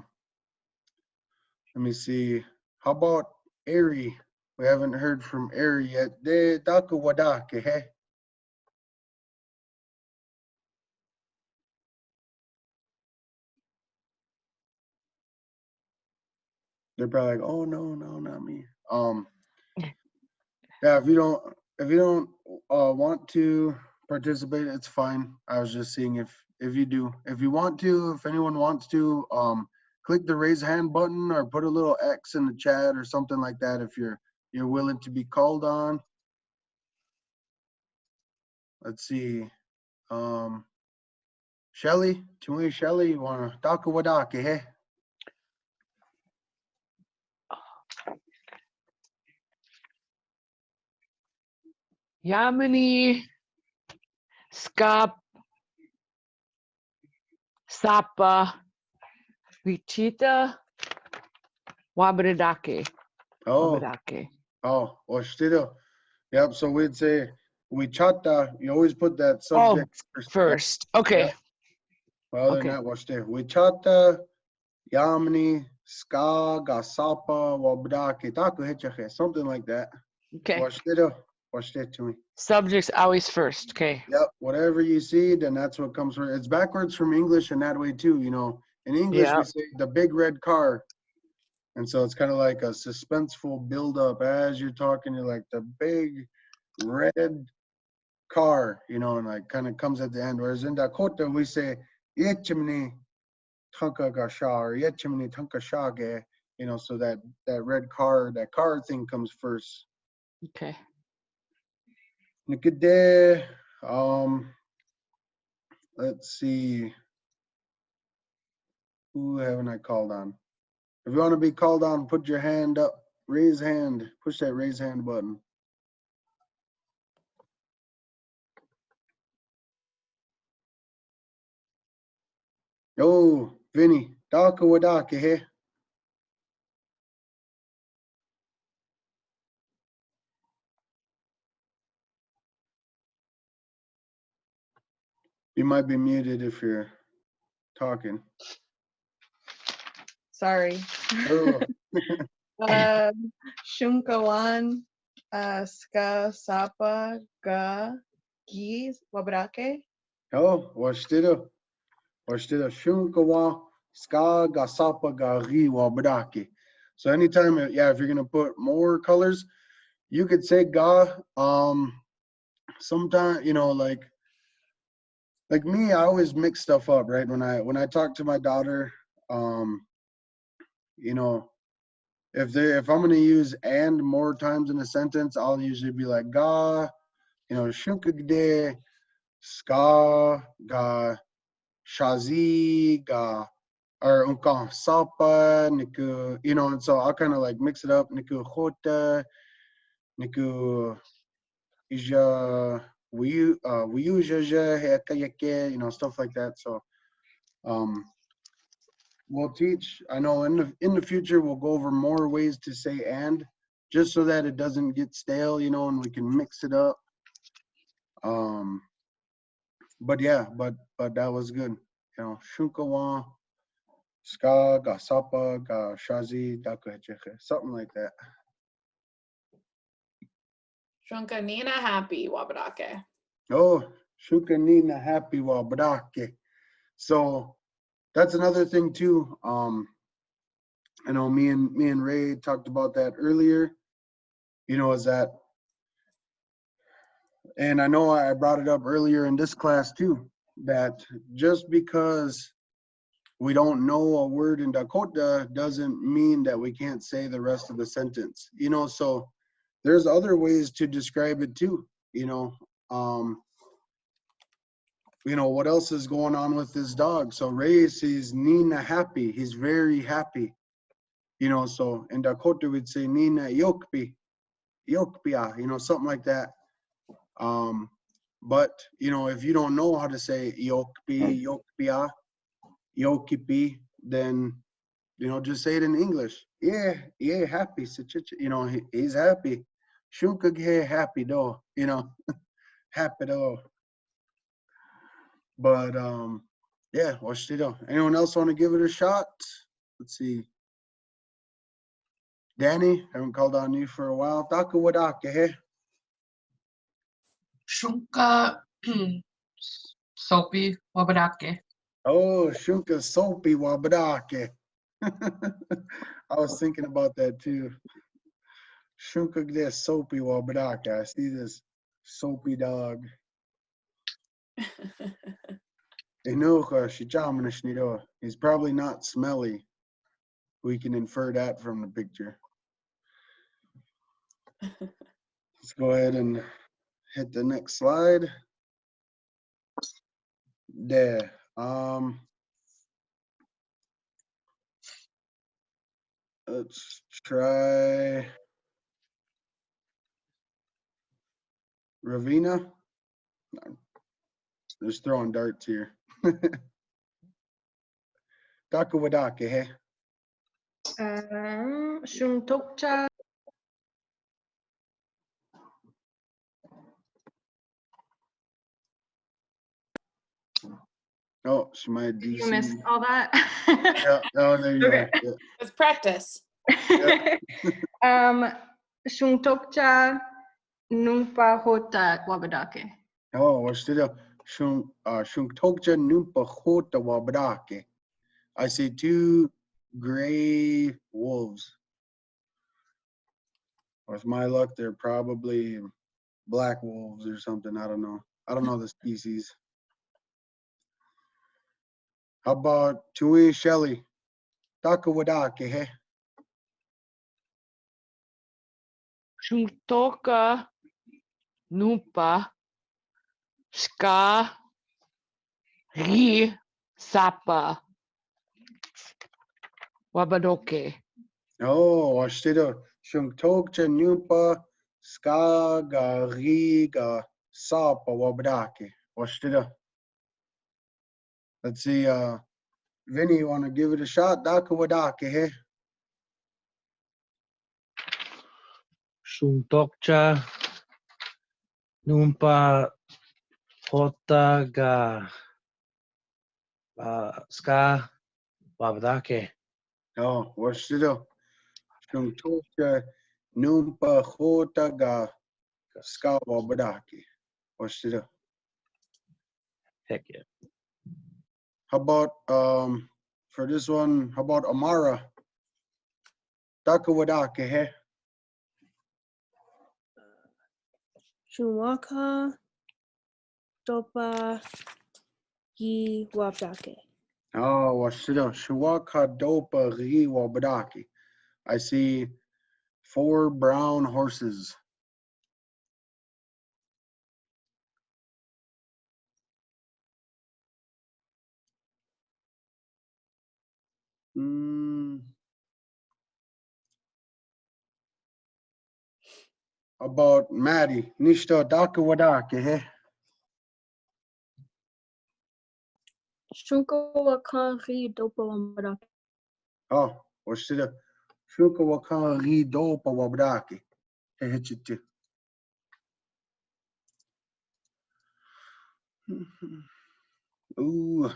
let me see. How about Ari? We haven't heard from Ari yet. De Daku Wadake, hey? They're probably like, oh no, not me. Yeah, if you don't want to participate, it's fine. I was just seeing if you do. If you want to, if anyone wants to, click the raise hand button or put a little X in the chat or something like that if you're willing to be called on. Let's see. Shelly, Tui Shelly, you wanna Daku Wadake, hey? Yamini Skap Sapa Wichita Wabadake. Oh, Wabadake. Oshtido. Yep, so we'd say Wichata, you always put that Oh, subject first. Okay. Yeah. Well, other Okay. than that, Washte. Wichata, Yamini, Ska, Gasapa, Wabdake, Taku Hitchache, something like that. Okay. Washtido. Watch that to me. Subject's always first. Okay. Yep. Whatever you see, then that's what comes from. It's backwards from English in that way too. You know, in English we Yep. say the big red car, and so it's kind of like a suspenseful buildup as you're talking. You're like the big red car, you know, and like kind of comes at the end. Whereas in Dakota we say yechimni tanka gasha or yechimni tanka shage. You know, so that red car, that car thing comes first. Okay. Nikide, let's see. Who haven't I called on? If you want to be called on, put your hand up. Raise hand. Push that raise hand button. Yo, Vinny. Daka wadaka here. You might be muted if you're talking. Sorry. Oh. Shunkawan, Ska, Sapa, Ga, Gi, Wabrake. Oh, washtida. Washtida. Shunkawa, ska, gasapa, gari, wabadaki. So anytime, yeah, if you're gonna put more colors, you could say ga. Sometimes, you know, like me, I always mix stuff up, right? When I talk to my daughter, you know, if I'm gonna use and more times in a sentence, I'll usually be like ga, you know, shunkagde, ska, ga, shazi, ga, or unka sapa, niku, you know, and so I'll kind of like mix it up, niku khota, niku ija, wiyu jaja, heka yeke, you know, stuff like that. So, we'll teach. I know in the future we'll go over more ways to say and, just so that it doesn't get stale, you know, and we can mix it up. But yeah, but that was good. You know, shunkawa, ska, gasapa, ga shazi, dakuhecheche, something like that. Shunka Nina happy Wabadake. Oh, shukanina happy wa badake. So that's another thing too. I know me and Ray talked about that earlier. You know, is that, and I know I brought it up earlier in this class too, that just because we don't know a word in Dakota doesn't mean that we can't say the rest of the sentence. You know, so there's other ways to describe it too. You know, what else is going on with this dog? So Ray sees Nina happy. He's very happy. You know, so in Dakota we'd say Nina yokpi, yokpia, you know, something like that. But you know, if you don't know how to say yokpi, yokpia, yokipi, then you know, just say it in English. Yeah, happy. You know, he's happy. Shukaghe happy though, you know, happy though. But yeah, watch it out. Anyone else want to give it a shot? Let's see. Danny, haven't called on you for a while. Daka wadaka he. Shunka Soapy Wabadake. Oh, shunka soapy wabadake. I was thinking about that too. Shunka gde soapy wabadake. I see this soapy dog. He's probably not smelly. We can infer that from the picture. Let's go ahead and hit the next slide. There. Let's try Ravina. Just throwing darts here. Dakawadake, hey. Shuntokcha. Oh, she might do You missed some. all that? Yeah, oh, there you Okay. go. Yeah. It's practice. Yep. Shuntokcha, Numpa hota wabadake. Oh, what's the shung tokja numpa hota wabadake. I see 2 gray wolves. With my luck, they're probably black wolves or something. I don't know. I don't know the species. How about Tui Shelley? Takawadake, he? Shuntoka Nupa Ska Ri Sapa Wabadoke. Oh, washtido. Shung tokja numpa ska ga ri ga sapa wabadake. Washtido. Let's see, Vinny, you want to give it a shot? Dakawadake, he? Shuntokcha Numpa Hota Ga Ska Wabdake. Oh, washtido. Shung tokja numpa hota ga ska wabadake. Washtido. Heck yeah. How about for this one? How about Amara? Dakawadake, he? Shumwaka Dopa Yi Wabdake. Oh, washida. Shuwaka dopa ri wabadaki. I see 4 brown horses. About Maddie. Nishta dakawadake, he? Shunko Wakari Dopa Wabadake. Oh, washida. Shuka waka ri dopa wabadaki. He hit you too. Ooh.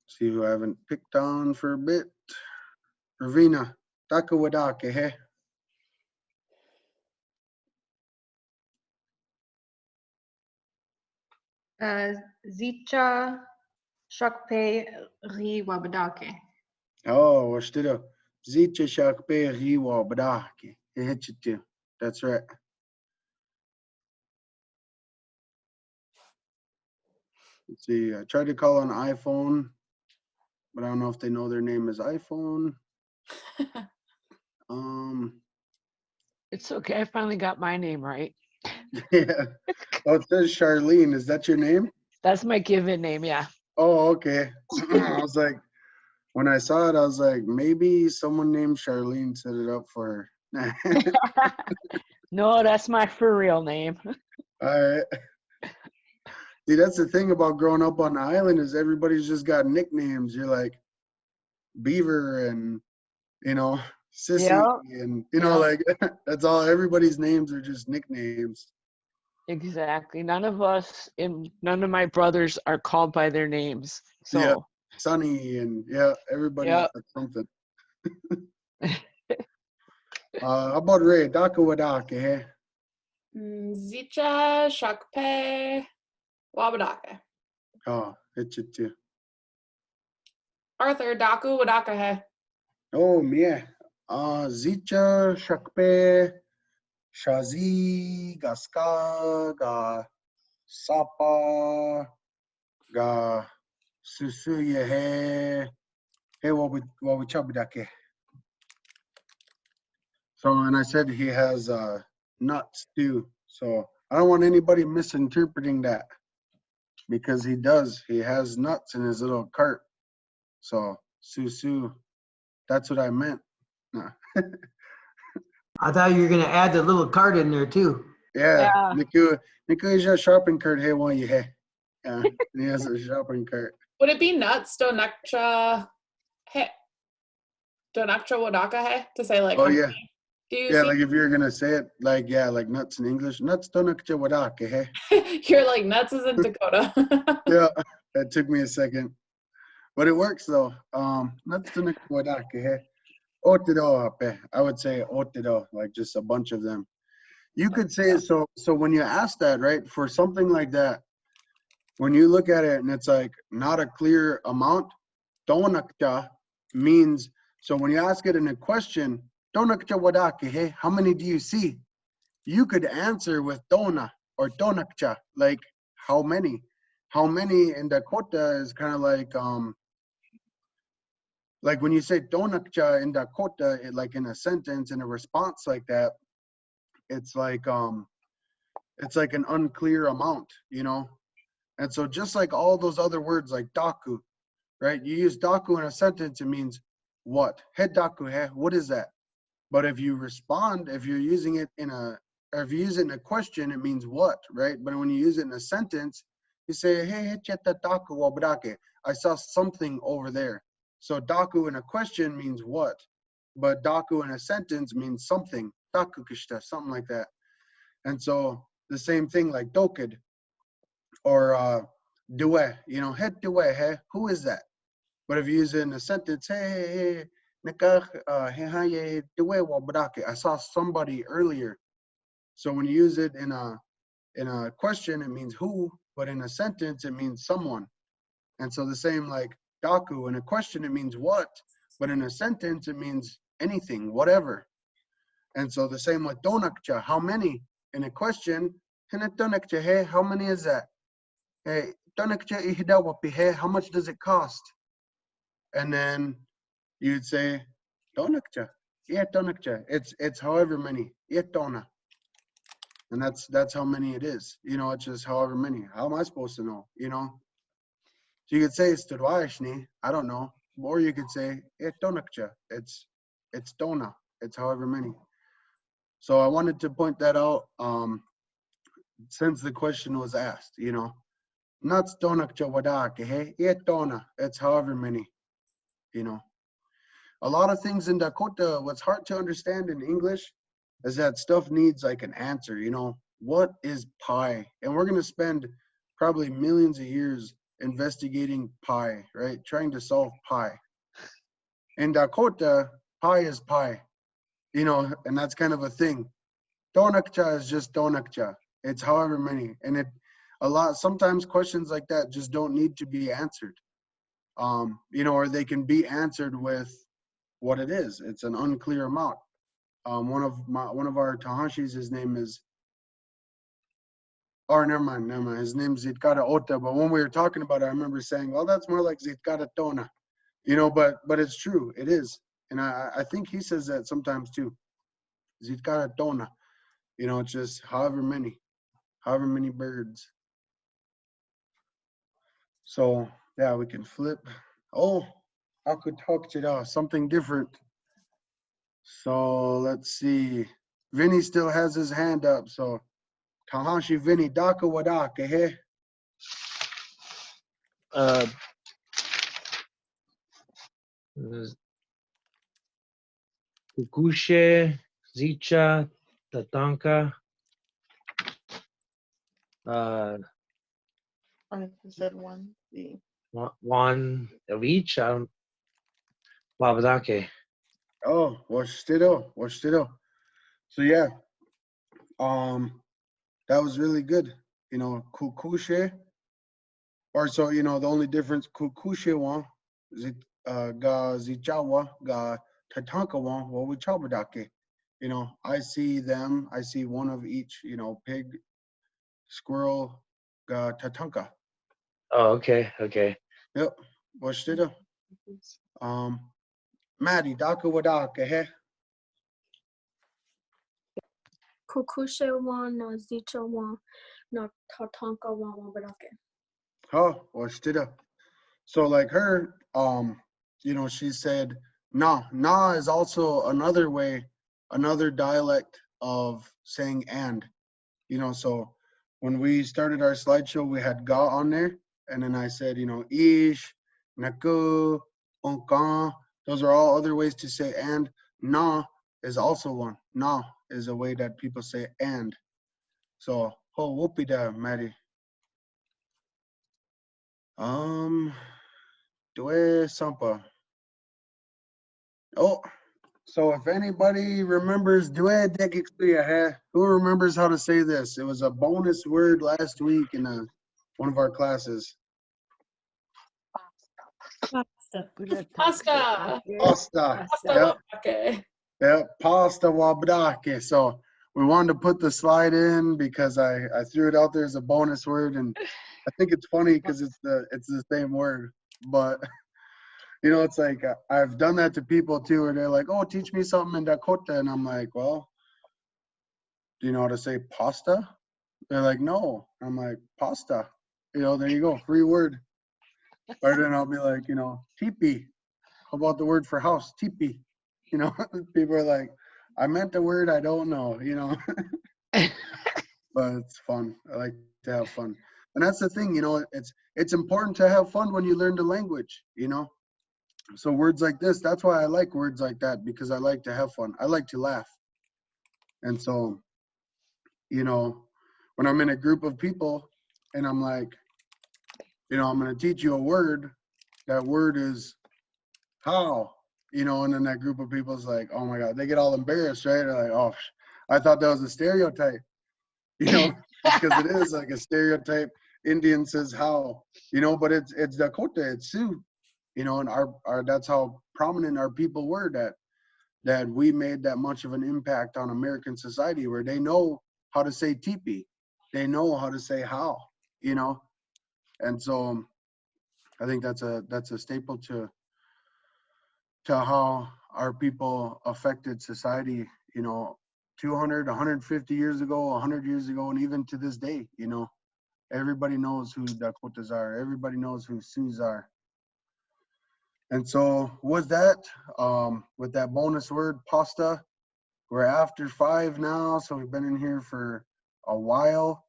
See who I haven't picked on for a bit. Ravina, dakawadake, he? Zicha Shakpe Ri Wabadake. Oh, washida. Zicha shakpe ri wabadaki. He hit you too. That's right. Let's see, I tried to call on iPhone, but I don't know if they know their name is iPhone. It's okay. I finally got my name right. Yeah. Oh, it says Charlene. Is that your name? That's my given name. Yeah. Oh, okay. I was like, when I saw it, I was like, maybe someone named Charlene set it up for her. No, that's my for real name. All right. See, that's the thing about growing up on the island is everybody's just got nicknames. You're like Beaver and, Sissy Yep. and, Yep. like that's all. Everybody's names are just nicknames. Exactly. None of my brothers are called by their names. So Yeah. Sunny and everybody's Yep. got something. How about Ray? Dakawadake, eh? Zicha Shakpe Wabadake. Oh, hit you too. Arthur Daku Wadaka he. Oh, yeah. Zicha, Shakpe, Shazi, Gaska, Ga, Sapa, Ga, Susuye, he, Wabichabidake. So, and I said he has nuts too. So I don't want anybody misinterpreting that because he does. He has nuts in his little cart. So Susu, that's what I meant. No. I thought you were gonna add the little card in there too. Yeah. Yeah. Niku is a shopping cart. Hey, one you hey. Yeah. He has a shopping cart. Would it be nuts Donakcha he? Donakcha Wadaka he? To say like Oh, how yeah. many? Do you Yeah, see? like if you're gonna say it like like nuts in English, nuts donakcha wadake, hey. You're like nuts is in Dakota. Yeah, that took me a second. But it works though. Nuts donakcha wadake, hey. Otido ape. I would say otido, like just a bunch of them. You could say so. So when you ask that, right, for something like that, when you look at it and it's like not a clear amount, donakta means, so when you ask it in a question, donakta wadake, hey, how many do you see? You could answer with dona or donakcha, like how many? How many in Dakota is kind of like when you say donakcha in Dakota, like in a sentence, in a response like that, it's like an unclear amount, you know? And so just like all those other words like daku, right? You use daku in a sentence, it means what? He daku, he, what is that? But if you respond, if you're using it or if you use it in a question, it means what, right? But when you use it in a sentence, you say, hey, cheta daku wabdake. I saw something over there. So daku in a question means what? But daku in a sentence means something. Daku kishta, something like that. And so the same thing like doked or due, you know, het due, hey, who is that? But if you use it in a sentence, hey, I saw somebody earlier. So when you use it in a question, it means who, but in a sentence, it means someone. And so the same like daku, in a question, it means what, but in a sentence, it means anything, whatever. And so the same with donakcha, how many? In a question, donakcha, hey, how many is that? Hey, donakcha ihdawapi, hey, how much does it cost? And then you'd say, donakcha, yeah, donakcha. It's however many, yeah, dona. And that's how many it is. You know, it's just however many. How am I supposed to know? You know? So you could say studwashni, I don't know. Or you could say, yeah, donakcha. It's dona. It's however many. So I wanted to point that out since the question was asked, you know. Not donakcha wadake, hey, yeah, dona. It's however many, you know. A lot of things in Dakota, what's hard to understand in English is that stuff needs like an answer, you know. What is pi? And we're going to spend probably millions of years investigating pi, right? Trying to solve pi. In Dakota, pi is pi, you know, and that's kind of a thing. Donakcha is just donakcha. It's however many. And sometimes questions like that just don't need to be answered. You know, or they can be answered with what it is. It's an unclear amount. One of our Tahashis, his name is, or never mind. His name's Zitkara Ota. But when we were talking about it, I remember saying, well, that's more like Zitkara Tona, you know, but it's true. It is. And I think he says that sometimes too. Zitkara Tona, you know, it's just however many birds. So yeah, we can flip. Oh, I could talk to you something different. So let's see. Vinny still has his hand up. So Tahashi Vinny, Daka Wadaka, hey? Kukushe, Zicha, Tatanka, I said one. one of each. Wabadake. Oh, watched it. So yeah, that was really good. You know, Kukushe, or so, you know, the only difference, Kukushe one, ga Zichawa, ga Tatanka one, well, we Chabadake. You know, I see them, I see one of each, you know, pig, squirrel, ga Tatanka. Oh, okay. Yep, watched it. Maddie, Daka Wadaka, hey? Kukushe wa na zicha wa na tatanka wa wabadake. Oh, watched it. So like her, you know, she said, na is also another dialect of saying and, you know, so when we started our slideshow, we had ga on there, and then I said, you know, ish, naku, onkan, those are all other ways to say and. Na is also one. Na is a way that people say and. So, ho whoopie da, Maddie. Due Sampa. Oh, So if anybody remembers, who remembers how to say this? It was a bonus word last week in one of our classes. Pasta. Pasta. Pasta. Pasta Yep. wabake. Yep. Pasta wabdake. So we wanted to put the slide in because I threw it out there as a bonus word, and I think it's funny because it's the same word, but you know, it's like I've done that to people too, where they're like, "Oh, teach me something in Dakota," and I'm like, "Well, do you know how to say pasta?" They're like, "No." I'm like, "Pasta." You know, there you go, free word. Or then I'll be like, you know, teepee. How about the word for house, teepee? You know, people are like, "I meant the word I don't know," you know. But it's fun. I like to have fun, and that's the thing, you know. It's important to have fun when you learn the language, you know. So words like this, that's why I like words like that, because I like to have fun. I like to laugh. And so, you know, when I'm in a group of people and I'm like, you know, I'm going to teach you a word, that word is how, you know, and then that group of people is like, oh my God, they get all embarrassed, right? They're like, oh, I thought that was a stereotype, you know, because it is like a stereotype. Indian says how, you know, but it's Dakota, it's Sioux. You know, and our that's how prominent our people were, that we made that much of an impact on American society, where they know how to say teepee, they know how to say how, you know. And so I think that's a staple to how our people affected society, you know, 200, 150 years ago, 100 years ago, and even to this day, you know. Everybody knows who Dakotas are. Everybody knows who Sioux are. And so with that bonus word, pasta, we're after 5 now, so we've been in here for a while.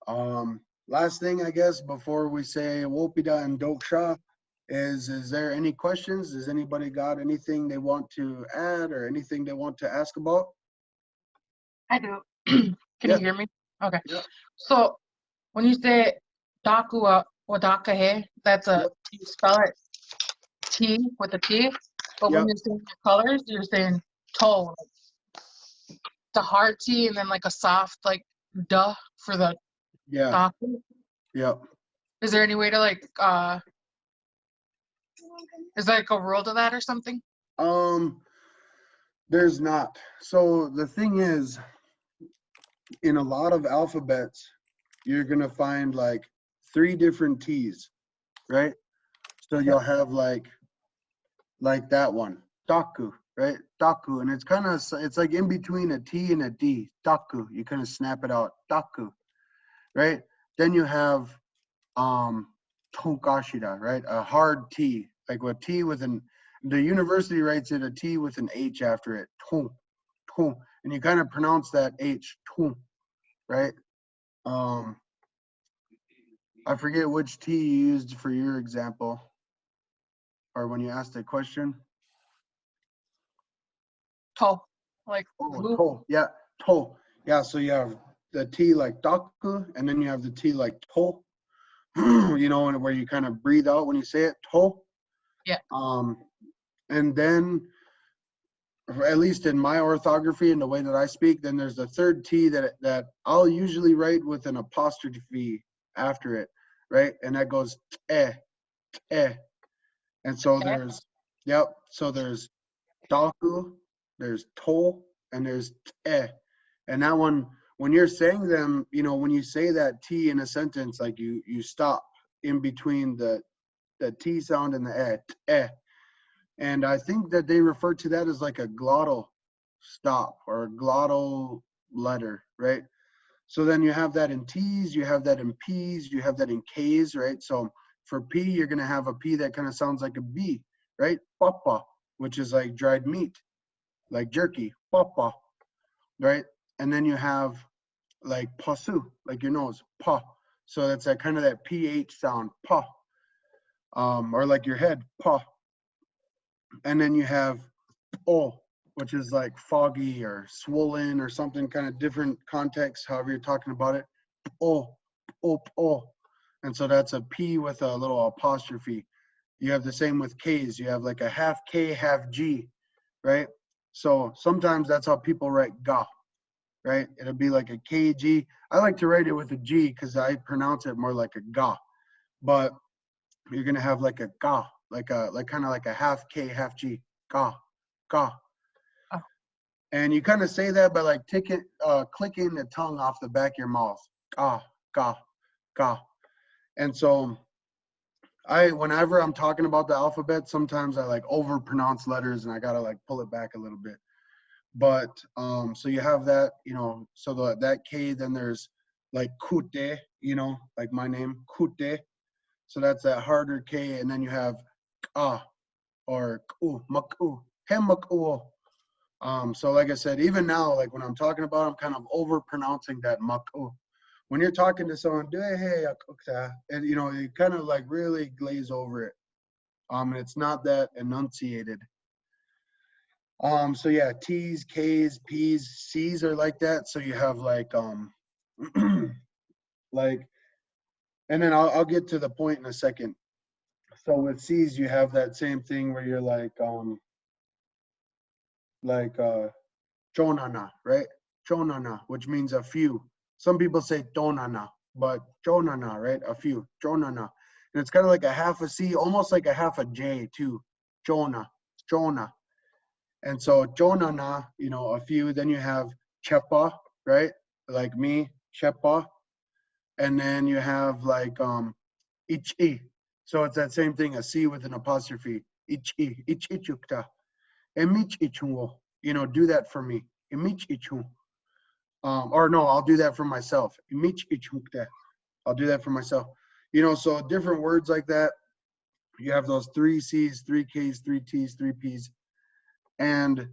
Last thing, I guess, before we say Wopida and Doksha, is there any questions? Does anybody got anything they want to add or anything they want to ask about? I do. Can Yeah. you hear me? Okay. Yeah. So when you say Dakua or Dakahe, that's Yep. you spell it T with a T, but when Yep. you're saying the colors, you're saying toe, like the hard T and then like a soft like duh for the Yeah. Daku. Yep. Is there any way to like is there like a rule to that or something? There's not. So the thing is, in a lot of alphabets, you're gonna find like 3 different T's, right? So you'll have like that one, Daku, right? Daku, and it's like in between a T and a D, Daku. You kind of snap it out, Daku, right? Then you have Tonkashida, right? A hard T, like a T with the university writes it a T with an H after it, Ton, Ton, and you kind of pronounce that H, Ton, right? I forget which T you used for your example, or when you asked a question. Toe. Like Oh, to, yeah, to. Yeah, so you have the T like daku, and then you have the T like to, you know, and where you kind of breathe out when you say it, to. Yeah. And then, at least in my orthography and the way that I speak, then there's the third T that I'll usually write with an apostrophe after it, right? And that goes eh, eh. And so there's, yep, so there's daku, there's to, and there's eh. And that one, when you're saying them, you know, when you say that T in a sentence, like you stop in between the T sound and the eh, eh. And I think that they refer to that as like a glottal stop or a glottal letter, right? So then you have that in T's, you have that in P's, you have that in K's, right? So for P, you're gonna have a P that kind of sounds like a B, right? Papa, which is like dried meat, like jerky, papa, right? And then you have like pasu, like your nose, pa. So that's that kind of that PH sound, pa. Or like your head, pa. And then you have o, which is like foggy or swollen or something, kind of different context, however you're talking about it. O, o. And so that's a P with a little apostrophe. You have the same with K's. You have like a half K, half G, right? So sometimes that's how people write ga, right? It'll be like a KG. I like to write it with a G because I pronounce it more like a ga. But you're gonna have like a ga, like kind of like a half K, half G, ga, ga. Oh. And you kind of say that by like clicking the tongue off the back of your mouth, ga, ga, ga. And so whenever I'm talking about the alphabet, sometimes I like overpronounce letters and I gotta like pull it back a little bit. But so you have that, you know, so that K, then there's like kute, you know, like my name, kute. So that's that harder K, and then you have ka or ku, maku, hemaku. So like I said, even now, like when I'm talking about, I'm kind of over pronouncing that maku. When you're talking to someone, and you know, you kind of like really glaze over it. And it's not that enunciated. So yeah, T's, K's, P's, C's are like that. So you have like like, and then I'll get to the point in a second. So with C's, you have that same thing where you're like chonana, right? Chonana, which means a few. Some people say tonana, but chonana, right? A few, chonana. And it's kind of like a half a C, almost like a half a J too. Chona, chona. And so chonana, you know, a few. Then you have chepa, right? Like me, chepa. And then you have like ichi. So it's that same thing, a C with an apostrophe. Ichi, ichichukta. Emich ichungo. You know, do that for me. Emich ichung. Or no, I'll do that for myself. Emich ichukta. I'll do that for myself. You know, so different words like that. You have those 3 C's, 3 K's, 3 T's, 3 P's. And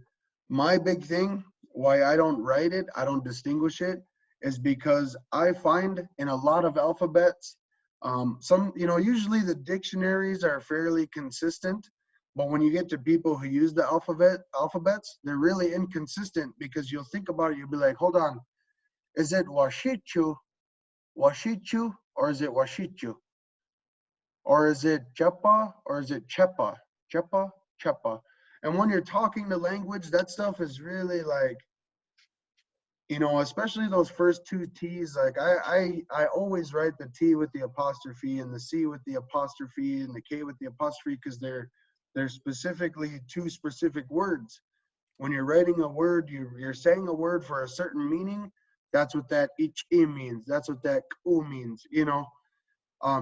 my big thing, why I don't write it, I don't distinguish it, is because I find in a lot of alphabets, some, you know, usually the dictionaries are fairly consistent, but when you get to people who use the alphabets, they're really inconsistent because you'll think about it, you'll be like, hold on, is it washichu, washichu, or is it washichu? Or is it chepa, or is it chepa, chepa, chepa? And when you're talking the language, that stuff is really like, you know, especially those first 2 T's, like I always write the T with the apostrophe and the C with the apostrophe and the K with the apostrophe because they're specifically 2 specific words. When you're writing a word, you're saying a word for a certain meaning. That's what that ichi means. That's what that ku means, you know,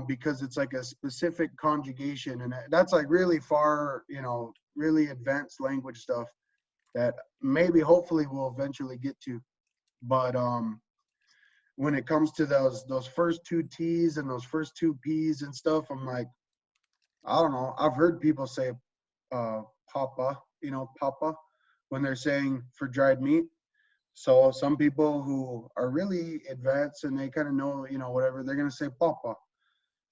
because it's like a specific conjugation. And that's like really far, you know, really advanced language stuff that maybe hopefully we'll eventually get to. But when it comes to those first 2 T's and those first 2 P's and stuff, I'm like, I don't know. I've heard people say papa, you know, papa, when they're saying for dried meat. So some people who are really advanced and they kind of know, you know, whatever, they're going to say papa.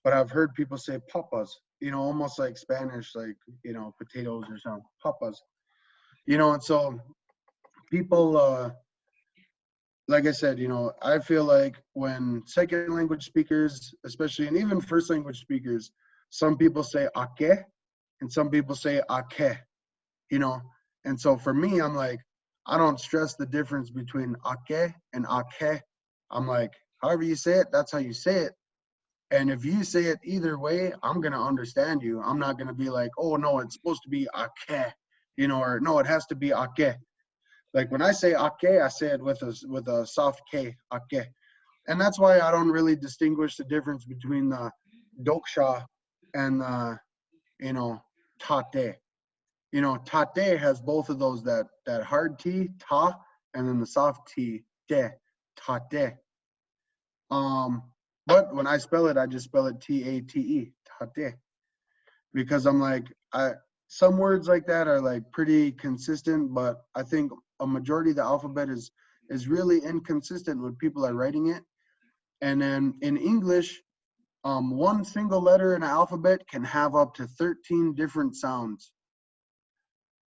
But I've heard people say papas, you know, almost like Spanish, like, you know, potatoes or something, papas. You know, and so people, like I said, you know, I feel like when second language speakers, especially, and even first language speakers, some people say ake and some people say ake, you know. And so for me, I'm like, I don't stress the difference between ake and ake. I'm like, however you say it, that's how you say it. And if you say it either way, I'm going to understand you. I'm not going to be like, oh, no, it's supposed to be ake, you know, or no, it has to be ake. Like when I say ake, I say it with a soft K, ake. And that's why I don't really distinguish the difference between the doksha and the, you know, tate. You know, tate has both of those, that hard T, ta, and then the soft T, te, tate. But when I spell it, I just spell it Tate, tate. Because I'm like, some words like that are like pretty consistent, but I think a majority of the alphabet is really inconsistent when people are writing it. And then in English, one single letter in an alphabet can have up to 13 different sounds.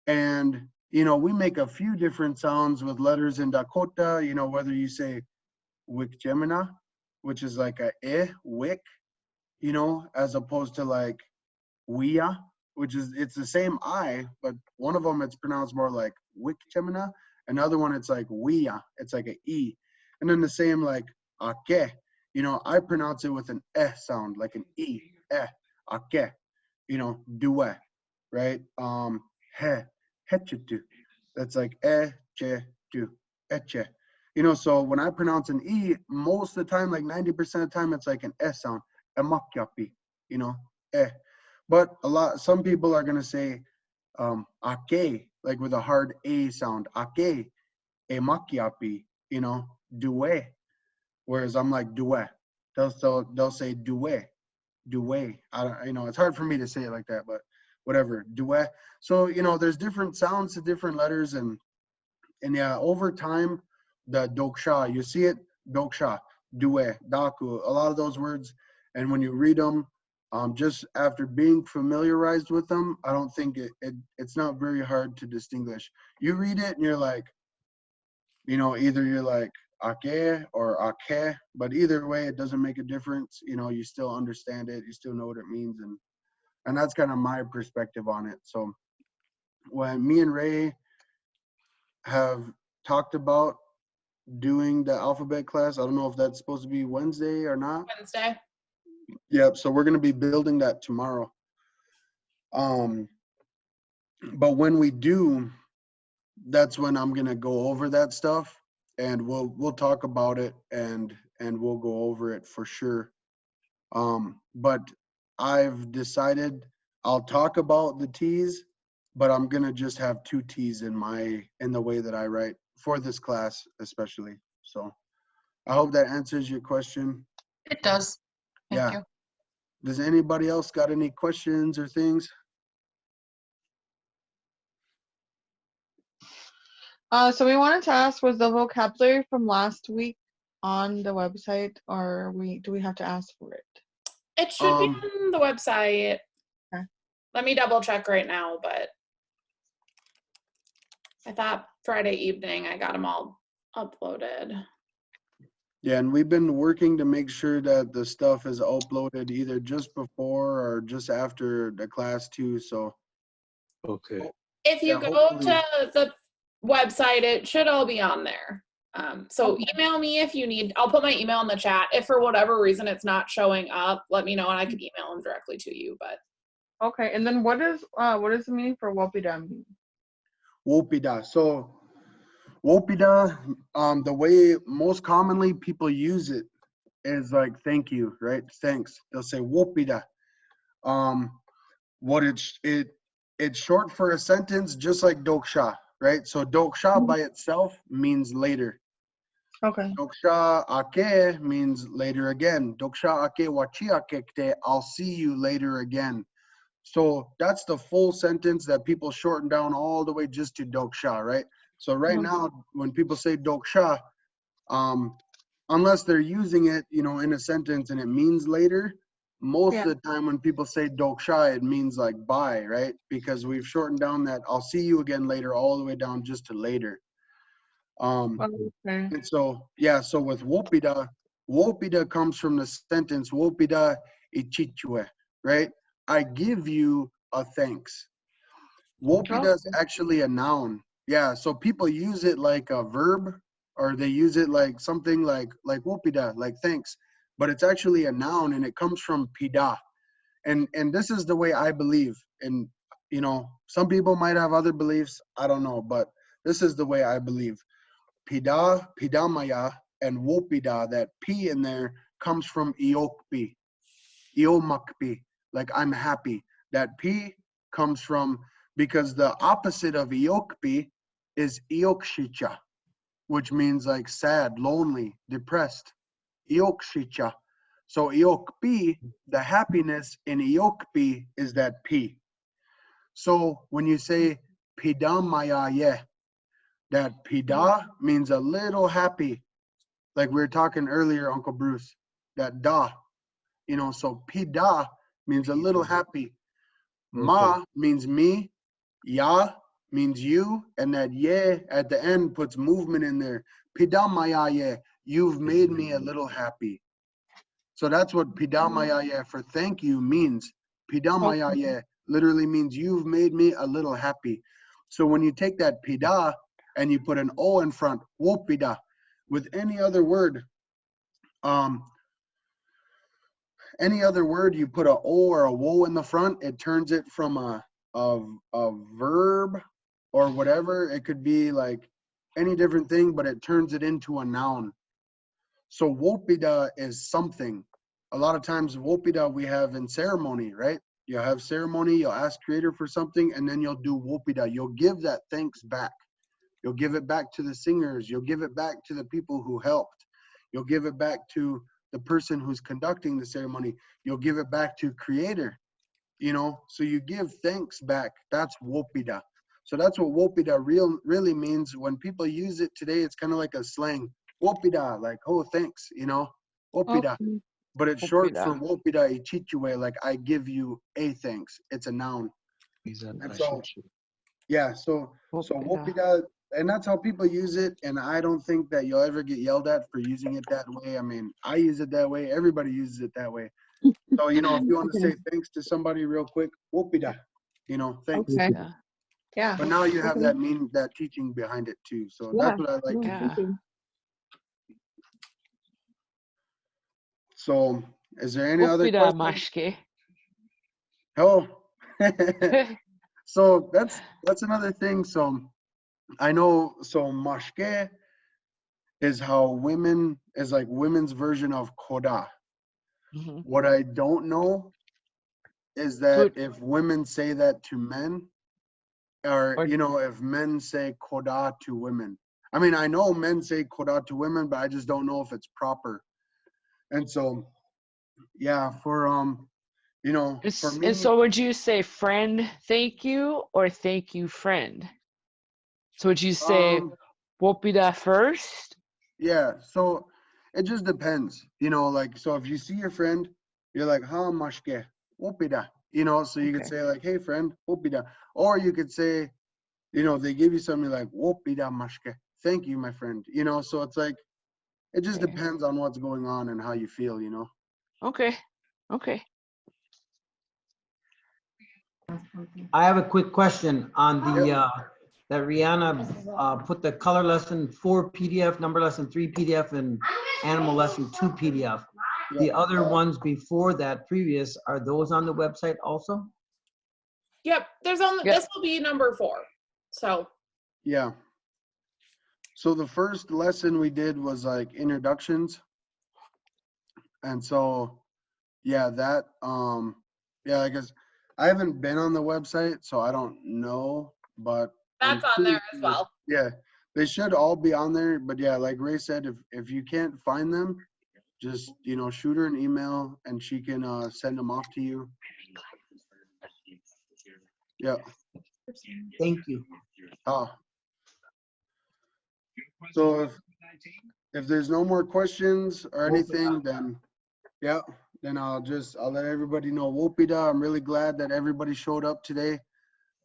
And, you know, we make a few different sounds with letters in Dakota, you know, whether you say Wikjemina, which is like a wick, you know, as opposed to like Wia, which is, it's the same I, but one of them it's pronounced more like wick chemina. Another one, it's like wea, it's like an E. And then the same like ake, you know, I pronounce it with an eh sound, like an E, ake, you know, due, right? Hechitu, that's like che, du, eche. You know, so when I pronounce an E, most of the time, like 90% of the time, it's like an S sound, emakyapi, you know, But some people are going to say ake, like with a hard A sound, ake, emakyapi, you know, due. Whereas I'm like due. They'll say due. I don't, you know, it's hard for me to say it like that, but whatever, due. So, you know, there's different sounds to different letters, and yeah, over time, the doksha, you see it, doksha, due, daku, a lot of those words, and when you read them, just after being familiarized with them, I don't think it's not very hard to distinguish. You read it and you're like, you know, either you're like ake or ake, but either way, it doesn't make a difference. You know, you still understand it, you still know what it means, and that's kind of my perspective on it. So when me and Ray have talked about doing the alphabet class, I don't know if that's supposed to be Wednesday or not. Wednesday. Yep, so we're going to be building that tomorrow. But when we do, that's when I'm going to go over that stuff, and we'll talk about it, and we'll go over it for sure. But I've decided I'll talk about the T's, but I'm going to just have 2 T's in the way that I write for this class especially. So I hope that answers your question. It does. Thank you. Does anybody else got any questions or things? So we wanted to ask, was the vocabulary from last week on the website, or do we have to ask for it? It should be on the website. Okay. Let me double check right now, but I thought Friday evening I got them all uploaded. Yeah, and we've been working to make sure that the stuff is uploaded either just before or just after the class too. So Okay. If you yeah, go hopefully. to the website, it should all be on there. So email me if you need. I'll put my email in the chat. If for whatever reason it's not showing up, let me know and I can email them directly to you. But Okay, and then what is the meaning for wopida mean? Wopida. So wopida, the way most commonly people use it is like thank you, right? Thanks. They'll say wopida. What it's short for a sentence, just like doksha, right? So doksha by itself means later. Okay. Doksha ake means later again. Doksha ake wachi akekte, I'll see you later again. So that's the full sentence that people shorten down all the way just to doksha, right? So right now, when people say doksha, unless they're using it, you know, in a sentence and it means later, most of the time when people say doksha, it means like bye, right? Because we've shortened down that I'll see you again later all the way down just to later. And so, yeah, so with wopida, wopida comes from the sentence wopida ichichue, right? I give you a thanks. Wopida is actually a noun. Yeah, so people use it like a verb, or they use it like something like wopida, like thanks, but it's actually a noun, and it comes from pida. And this is the way I believe. And you know, some people might have other beliefs, I don't know, but this is the way I believe. Pida, pidamaya, and wopida, that P in there comes from iokpi, iomakpi, like I'm happy. That P comes from, because the opposite of iokpi is iokshicha, which means like sad, lonely, depressed. Iokshicha. So iokpi, the happiness in iokpi is that P. So when you say pidamaya, that pida means a little happy, like we were talking earlier, Uncle Bruce, that da, you know, so pida means a little happy. Ma means me, ya means you, and that ye at the end puts movement in there. Pidamaya ye, you've made me a little happy. So that's what pidamaya ye for thank you means. Pidamaya ye literally means you've made me a little happy. So when you take that pida and you put an O in front, wopida, with any other word, you put a O or a wo in the front, it turns it from a verb or whatever. It could be like any different thing, but it turns it into a noun. So wopida is something. A lot of times wopida we have in ceremony, right? You'll have ceremony, you'll ask creator for something, and then you'll do wopida. You'll give that thanks back. You'll give it back to the singers. You'll give it back to the people who helped. You'll give it back to the person who's conducting the ceremony. You'll give it back to creator, you know? So you give thanks back. That's wopida. So that's what wopida really means. When people use it today, it's kind of like a slang. Wopida, like, oh, thanks, you know? Wopida. Okay. But it's short Wopida. for wopida ichichue, like I give you a thanks. It's a noun. And so, yeah, so wopida, and that's how people use it. And I don't think that you'll ever get yelled at for using it that way. I mean, I use it that way. Everybody uses it that way. So, you know, if you want to say thanks to somebody real quick, wopida, you know, thanks. Okay. Yeah. Yeah. But now you have Okay. that teaching behind it too. So Yeah. that's what I like to Yeah. do. So is there any other Wopida questions? mashke. Oh, so that's another thing. So I know, so mashke is how women, is like women's version of koda. Mhm. What I don't know is that So- if women say that to men, or, Or- you know, if men say koda to women. I mean, I know men say koda to women, but I just don't know if it's proper. And so, yeah, for, you know, for me, And so would you say friend, thank you, or thank you, friend? So would you say wopida first? yeah, so it just depends, you know, like, so if you see your friend, you're like, ha, mashke, wopida, you know, so you could Okay. say like, hey, friend, wopida. Or you could say, you know, they give you something like, wopida mashke, thank you, my friend, you know, so it's like, it just Okay. depends on what's going on and how you feel, you know. Okay. Okay. I have a quick question on the, that Rihanna put the color lesson 4 PDF, number lesson 3 PDF, and animal lesson 2 PDF. The other ones before that previous, are those on the website also? Yep, there's only, this will be number 4. So, Yeah. So the first lesson we did was like introductions. And so, yeah, that, yeah, I guess I haven't been on the website, so I don't know, but I'm that's on there pretty as sure- well. Yeah, they should all be on there, but yeah, like Ray said, if you can't find them, just, you know, shoot her an email and she can send them off to you. Yeah. Thank you. So if there's no more questions or anything, then yeah, then I'll let everybody know. Wopida, I'm really glad that everybody showed up today.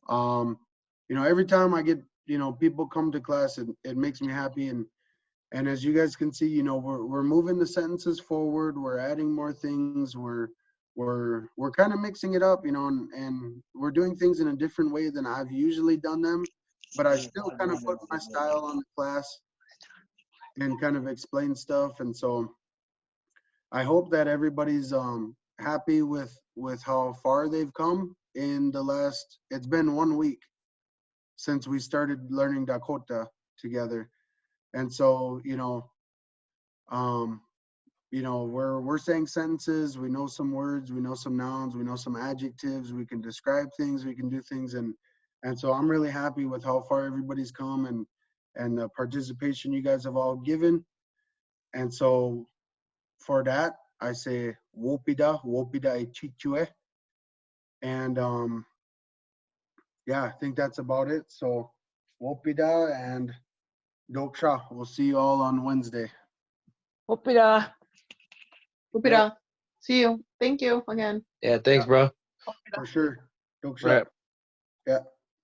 You know, every time I get, you know, people come to class, it makes me happy. And as you guys can see, you know, we're moving the sentences forward. We're adding more things. We're kind of mixing it up, you know, and we're doing things in a different way than I've usually done them. But I still kind of put my style on the class and kind of explain stuff. And so I hope that everybody's happy with how far they've come in the last, it's been 1 week since we started learning Dakota together. And so, you know, we're saying sentences, we know some words, we know some nouns, we know some adjectives, we can describe things, we can do things. And so I'm really happy with how far everybody's come and the participation you guys have all given. And so for that, I say wopida ichichue. And yeah, I think that's about it. So wopida and doksha. We'll see you all on Wednesday. Wopida. Whoopida. See you. Thank you again. Yeah, thanks, bro. For sure. Doksha. Right. Yeah.